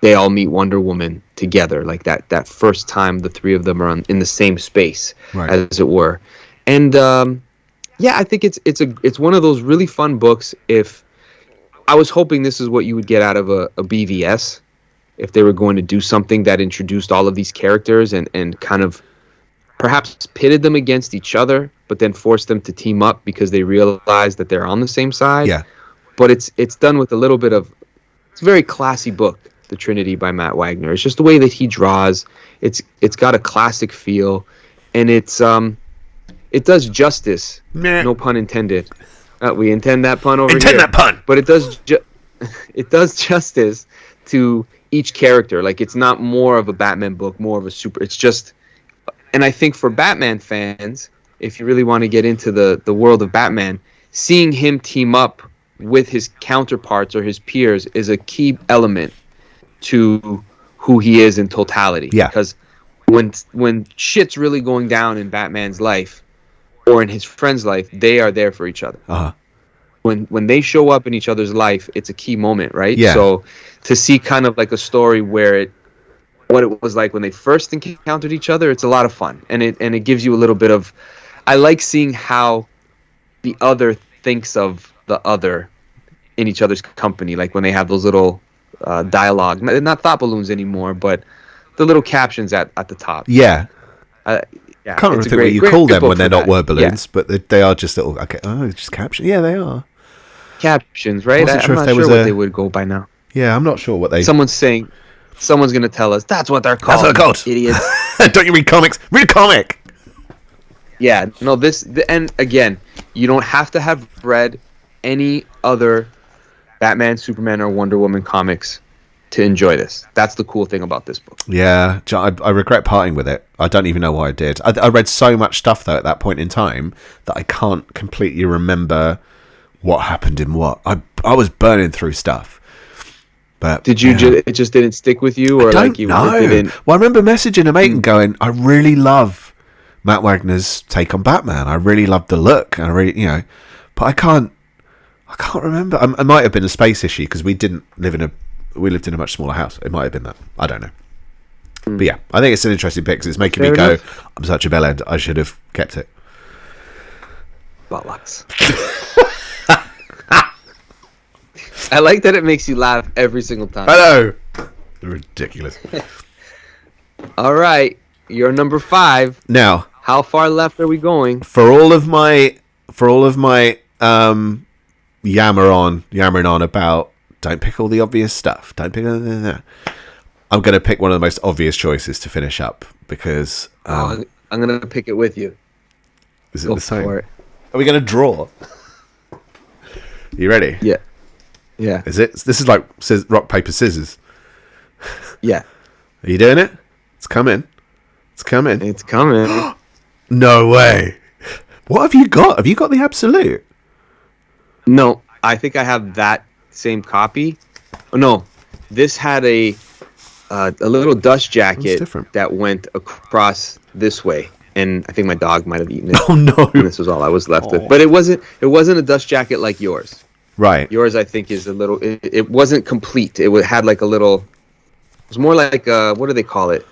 they all meet Wonder Woman together, like that first time the three of them are in the same space, right, as it were. And I think it's one of those really fun books. If I was hoping this is what you would get out of a BVS, if they were going to do something that introduced all of these characters and kind of perhaps pitted them against each other, but then forced them to team up because they realized that they're on the same side. Yeah. But it's done with a little bit of, it's a very classy book, The Trinity by Matt Wagner. It's just the way that he draws. It's got a classic feel, and it does justice. Meh. No pun intended. We intend that pun over here. Intend that pun. But it does justice to each character. Like, it's not more of a Batman book, more of a super. It's just, and I think for Batman fans, if you really want to get into the world of Batman, seeing him team up with his counterparts or his peers is a key element to who he is in totality. Yeah. Because when shit's really going down in Batman's life or in his friend's life, they are there for each other. Uh-huh. When they show up in each other's life, it's a key moment, right? Yeah. So to see kind of like a story where what it was like when they first encountered each other, it's a lot of fun. And it gives you a little bit of, I like seeing how the other thinks of the other in each other's company, like when they have those little dialogue, not thought balloons anymore, but the little captions at the top. Yeah. Yeah, can't remember what you call them when they're not word balloons, but they are just little. Okay, just captions. Yeah, they are captions, right? I'm not sure what they would go by now. Yeah, I'm not sure what they. Someone's going to tell us that's what they're called. That's what they're called, idiots. Don't you read comics? Read a comic. Yeah, no. And again, you don't have to have read any other Batman, Superman, or Wonder Woman comics to enjoy this. That's the cool thing about this book. Yeah, I regret parting with it. I don't even know why I did. I read so much stuff though at that point in time that I can't completely remember what happened in what. I was burning through stuff. But did you it just didn't stick with you, or like you didn't? Well, I remember messaging a mate and going, I really love Matt Wagner's take on Batman. I really love the look, and I really, but I can't remember. It might have been a space issue because we lived in a much smaller house. It might have been that. I don't know. But yeah, I think it's an interesting pick because it's making me go, I'm such a bellend. I should have kept it. Buttocks. I like that it makes you laugh every single time. I know. Ridiculous. All right, you're number 5. Now, how far left are we going? For all of my yammering on about don't pick all the obvious stuff. Don't pick. I'm going to pick one of the most obvious choices to finish up because I'm going to pick it with you. Is it the same? Are we going to draw? You ready? Yeah. Yeah. Is it? This is like rock, paper, scissors. Yeah. Are you doing it? It's coming. It's coming. It's coming. No way. What have you got? Have you got the absolute? No, I think I have that same copy. Oh, no, this had a little dust jacket that went across this way, and I think my dog might have eaten it. Oh no! And this was all I was left with. But it wasn't a dust jacket like yours. Right. Yours, I think, is a little. It wasn't complete. It had like a little. It was more like what do they call it?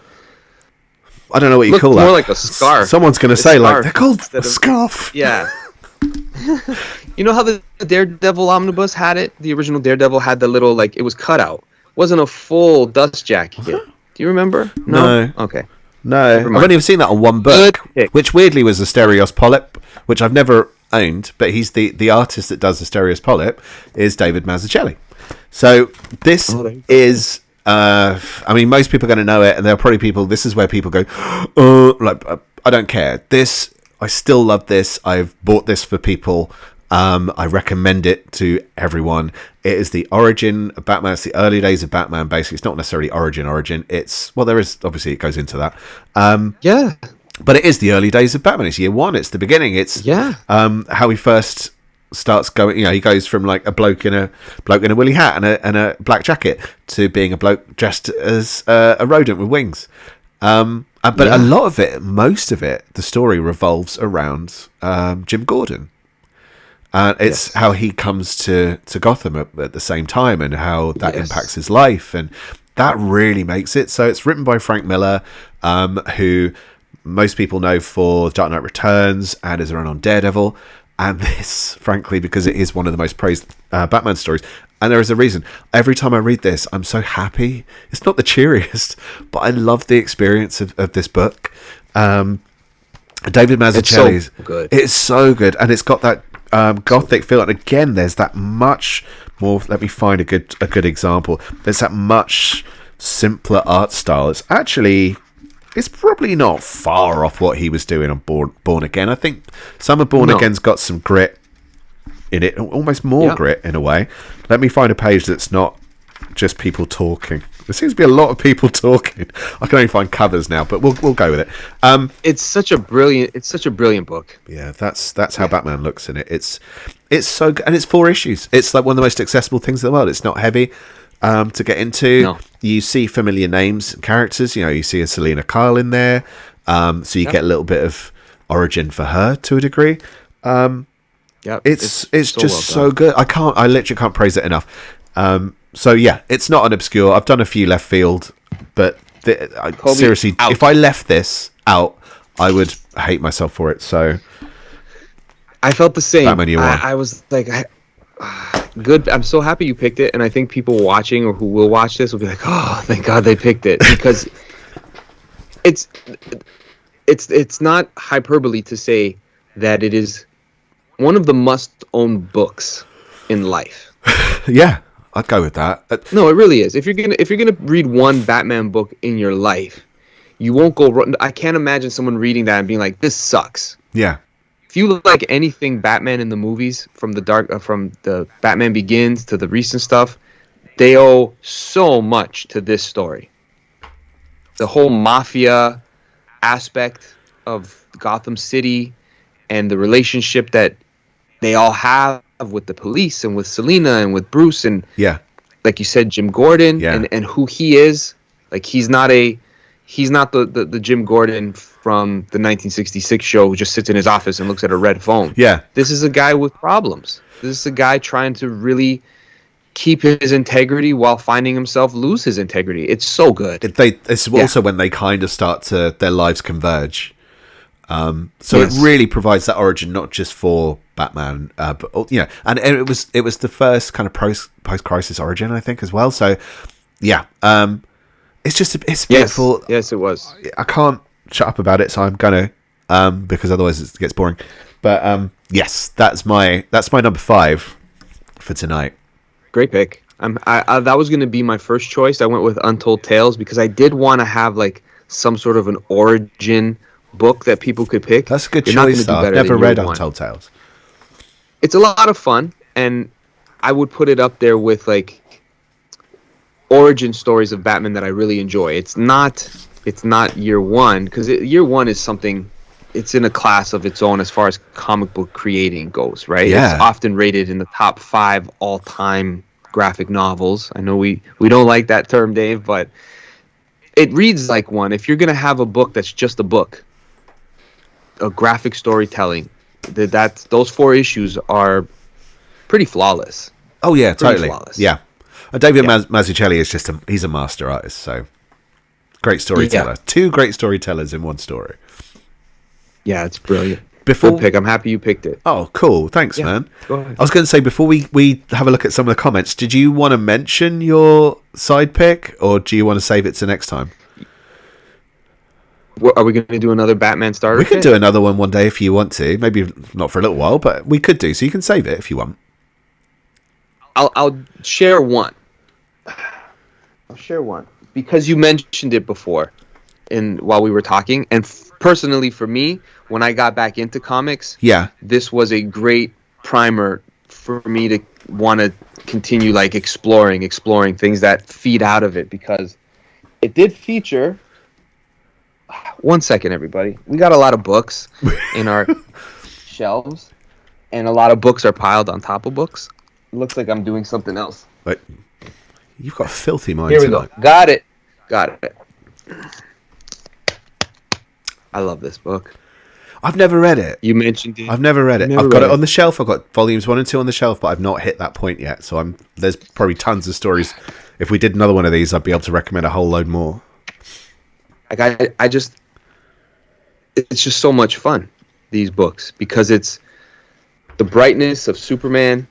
I don't know what you call that. More like a scarf. Someone's going to say like they're called a scarf. Yeah. You know how the Daredevil omnibus had it? The original Daredevil had the little it was cut out. It wasn't a full dust jacket. Do you remember? No. Okay. No. I've only ever seen that on one book, which weirdly was Asterios Polyp, which I've never owned, but he's the artist that does Asterios Polyp is David Mazzucchelli. So this is I mean, most people are going to know it, and there are probably people. This is where people go, I don't care. I still love this. I've bought this for people. I recommend it to everyone. It is the origin of Batman. It's the early days of Batman. Basically, it's not necessarily origin. It's there is obviously it goes into that. Yeah, but it is the early days of Batman. It's year 1. It's the beginning. It's how he first starts going. He goes from like a bloke in a woolly hat and a black jacket to being a bloke dressed as a rodent with wings. But a lot of it, most of it, the story revolves around Jim Gordon. It's how he comes to Gotham at the same time and how that impacts his life. And that really makes it. So it's written by Frank Miller, who most people know for Dark Knight Returns and is around on Daredevil. And this, frankly, because it is one of the most praised Batman stories. And there is a reason. Every time I read this, I'm so happy. It's not the cheeriest, but I love the experience of this book. David Mazzucchelli's. It's so good. And it's got that gothic feel. And again, there's that much more. Let me find a good example. There's that much simpler art style. It's probably not far off what he was doing on Born Again. I think some of Born Again's got some grit in it, almost more grit in a way. Let me find a page that's not just people talking. There seems to be a lot of people talking. I can only find covers now, but we'll go with it. It's such a brilliant book. Yeah, that's how Batman looks in it. It's so good, and it's 4 issues. It's like one of the most accessible things in the world. It's not heavy to get into. No. You see familiar names and characters. You see a Selena Kyle in there, so you get a little bit of origin for her to a degree. It's just so good. I literally can't praise it enough. So yeah, it's not an obscure. I've done a few left field, but seriously, if I left this out, I would hate myself for it. So I felt the same. Batman Year One. I was like, good. I'm so happy you picked it, and I think people watching or who will watch this will be like, oh, thank God they picked it, because it's not hyperbole to say that it is one of the must-own books in life. Yeah, I'd go with that. No, it really is. If you're gonna read one Batman book in your life, you won't go. I can't imagine someone reading that and being like, "This sucks." Yeah. If you like anything Batman in the movies, from the Batman Begins to the recent stuff, they owe so much to this story. The whole mafia aspect of Gotham City and the relationship that they all have with the police and with Selina and with Bruce and like you said, Jim Gordon and who he is. Like he's not the Jim Gordon from the 1966 show who just sits in his office and looks at a red phone. Yeah. This is a guy with problems. This is a guy trying to really keep his integrity while finding himself lose his integrity. It's so good. It's also when they kind of start to, their lives converge. It really provides that origin, not just for Batman, but and it was the first kind of post-crisis origin, I think, as well. So, it's just it's beautiful. Yes, it was. I can't shut up about it, so I'm gonna because otherwise it gets boring. But yes, that's my number 5 for tonight. Great pick. That was going to be my first choice. I went with Untold Tales because I did want to have like some sort of an origin book that people could pick. That's a good choice. I've never read Untold Tales. It's a lot of fun, and I would put it up there with like origin stories of Batman that I really enjoy. It's not year one, because year one is something, it's in a class of its own as far as comic book creating goes, right? Yeah. It's often rated in the top 5 all-time graphic novels. I know we don't like that term, Dave, but it reads like one. If you're going to have a book that's just a book, a graphic storytelling, those 4 issues are pretty flawless. Oh yeah, pretty totally. Flawless. Yeah. David Mazzucchelli is just he's a master artist, so great storyteller. Yeah. 2 great storytellers in one story. Yeah, it's brilliant. Good pick. I'm happy you picked it. Oh, cool. Thanks, man. Go ahead. I was going to say, before we have a look at some of the comments, did you want to mention your side pick, or do you want to save it to next time? Are we going to do another Batman starter? We could do another one day if you want to. Maybe not for a little while, but we could do. So you can save it if you want. I'll share one. I'll share one because you mentioned it before, while we were talking. And personally, for me, when I got back into comics, this was a great primer for me to want to continue like exploring things that feed out of it, because it did feature. One second, everybody. We got a lot of books in our shelves, and a lot of books are piled on top of books. It looks like I'm doing something else. But you've got a filthy mind. Here we go. Got it. I love this book. I've never read it. You mentioned it. I've never read it. I've got it on the shelf. I've got volumes 1 and 2 on the shelf, but I've not hit that point yet. So there's probably tons of stories. If we did another one of these, I'd be able to recommend a whole load more. It's just so much fun, these books, because it's the brightness of Superman.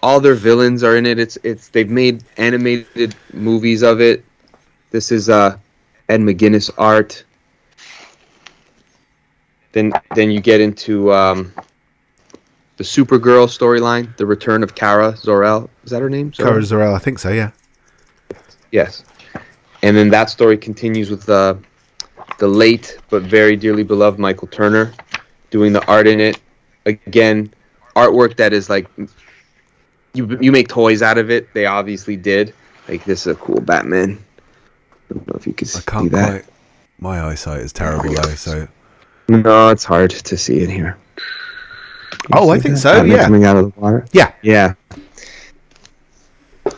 All their villains are in it. They've made animated movies of it. This is Ed McGuinness art. Then you get into the Supergirl storyline, the return of Kara Zor-El. Is that her name? Kara Zor-El, I think so, yeah. Yes. And then that story continues with the late but very dearly beloved Michael Turner doing the art in it. Again, artwork that is like, you make toys out of it. They obviously did. Like, this is a cool Batman. I don't know if you can see that. I can't quite. My eyesight is terrible though, so... No, it's hard to see it here. Oh, I think so, yeah. Coming out of the water? Yeah. Yeah.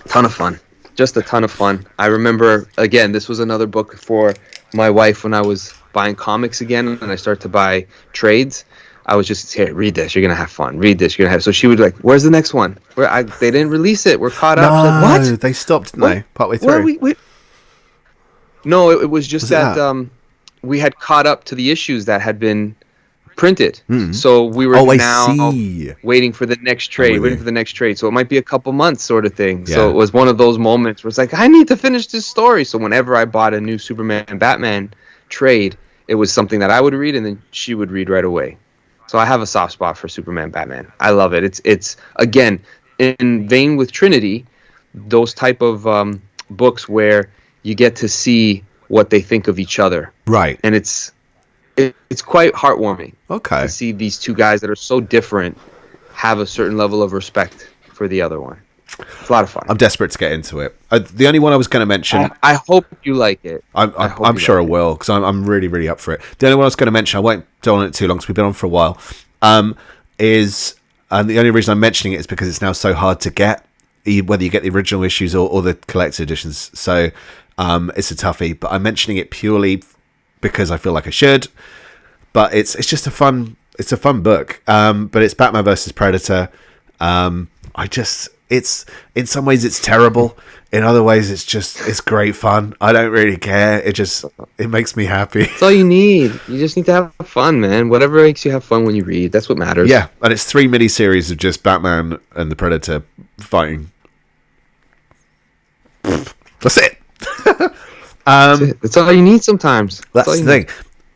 Ton of fun. Just a ton of fun. I remember, again, this was another book for my wife when I was buying comics again, and I started to buy trades. I was just, here, read this. You're going to have fun. Read this. You're going to have... So she would be like, where's the next one? They didn't release it. We're caught up. No, like, what? They stopped, no, partway through. No, it was just that we had caught up to the issues that had been printed. So we were waiting for the next trade, So it might be a couple months sort of thing. Yeah. So it was one of those moments where it's like, I need to finish this story. So whenever I bought a new Superman and Batman trade, it was something that I would read and then she would read right away. So I have a soft spot for Superman Batman. I love it. It's again, in vein with Trinity, those type of books where you get to see what they think of each other. Right. And it's quite heartwarming. Okay. To see these two guys that are so different have a certain level of respect for the other one. It's a lot of fun. I'm desperate to get into it. The only one I was going to mention... I hope you like it. I'm sure I will, because I'm really, really up for it. The only one I was going to mention, I won't dwell on it too long, because we've been on for a while, is... And the only reason I'm mentioning it is because it's now so hard to get, whether you get the original issues or the collected editions. So it's a toughie. But I'm mentioning it purely because I feel like I should. But it's just a fun book. But it's Batman versus Predator. It's in some ways it's terrible. In other ways it's great fun. I don't really care. It makes me happy. That's all you need. You just need to have fun, man. Whatever makes you have fun when you read, that's what matters. Yeah, and it's 3 mini-series of just Batman and the Predator fighting. That's it. That's all you need sometimes. That's the thing.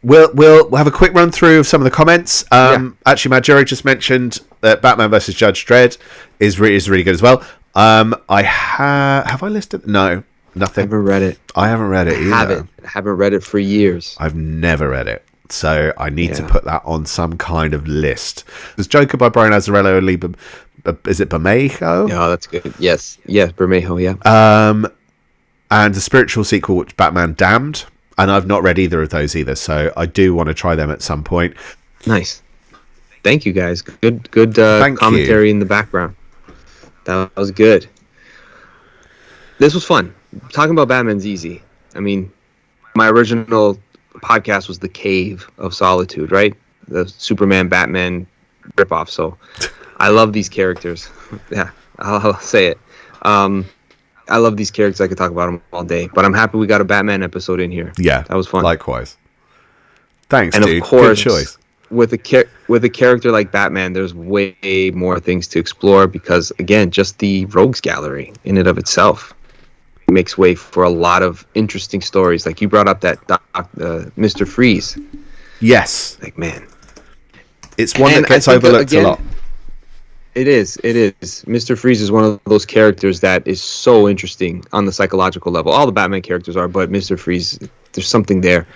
We'll have a quick run through of some of the comments. Actually, Majori just mentioned that Batman vs. Judge Dredd is really good as well. Have I listed? No, nothing. I haven't read it. I haven't read it either. I haven't read it for years. I've never read it, so I need to put that on some kind of list. There's Joker by Brian Azzarello and Lee. Is it Bermejo? Yeah, that's good. Yes, Bermejo. Yeah. And the spiritual sequel, which Batman Damned. And I've not read either of those either, so I do want to try them at some point. Nice. Thank you, guys. Good commentary in the background. That was good. This was fun. Talking about Batman's easy. I mean, my original podcast was The Cave of Solitude, right? The Superman, Batman ripoff. So I love these characters. Yeah, I'll say it. I love these characters. I could talk about them all day, but I'm happy we got a Batman episode in here. Yeah, that was fun. Likewise. Thanks, and dude. Of course, good choice. With a character like Batman, there's way more things to explore because, again, just the rogues gallery in and of itself makes way for a lot of interesting stories. Like you brought up that Mr. Freeze. Yes. Like, man, it's one that gets overlooked a lot. It is. Mr. Freeze is one of those characters that is so interesting on the psychological level. All the Batman characters are, but Mr. Freeze, there's something there.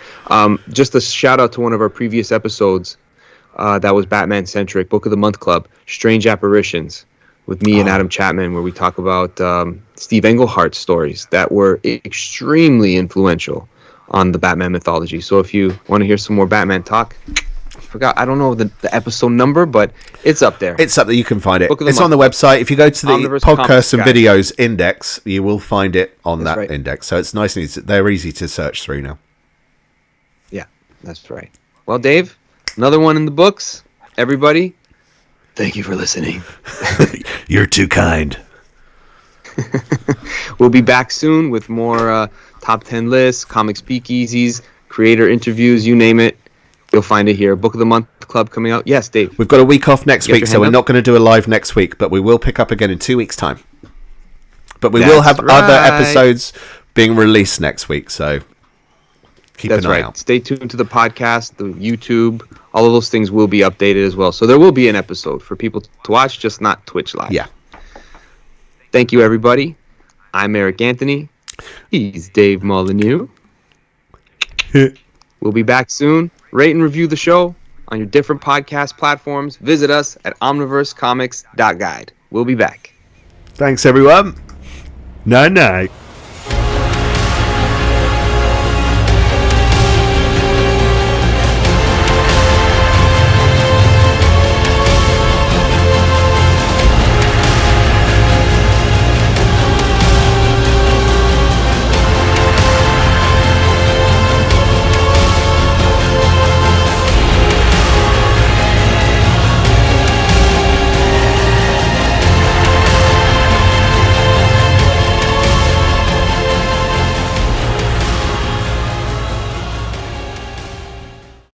Just a shout out to one of our previous episodes that was Batman-centric, Book of the Month Club, Strange Apparitions, with me and Adam Chapman, where we talk about Steve Englehart's stories that were extremely influential on the Batman mythology. So if you want to hear some more Batman talk... I don't know the episode number, but it's up there. It's up there. You can find it. It's on the website. If you go to the Omniverse podcasts and videos index, you will find it on that index. So it's nice and easy. They're easy to search through now. Yeah, that's right. Well, Dave, another one in the books. Everybody, thank you for listening. You're too kind. We'll be back soon with more top 10 lists, comic speakeasies, creator interviews, you name it. You'll find it here. Book of the Month Club coming out. Yes, Dave. We've got a week off next week, so we're not going to do a live next week, but we will pick up again in 2 weeks' time. But we will have other episodes being released next week, so keep an eye out. Stay tuned to the podcast, the YouTube. All of those things will be updated as well. So there will be an episode for people to watch, just not Twitch Live. Yeah. Thank you, everybody. I'm Eric Anthony. He's Dave Molyneux. We'll be back soon. Rate and review the show on your different podcast platforms. Visit us at omniversecomics.guide. We'll be back. Thanks, everyone. Night-night.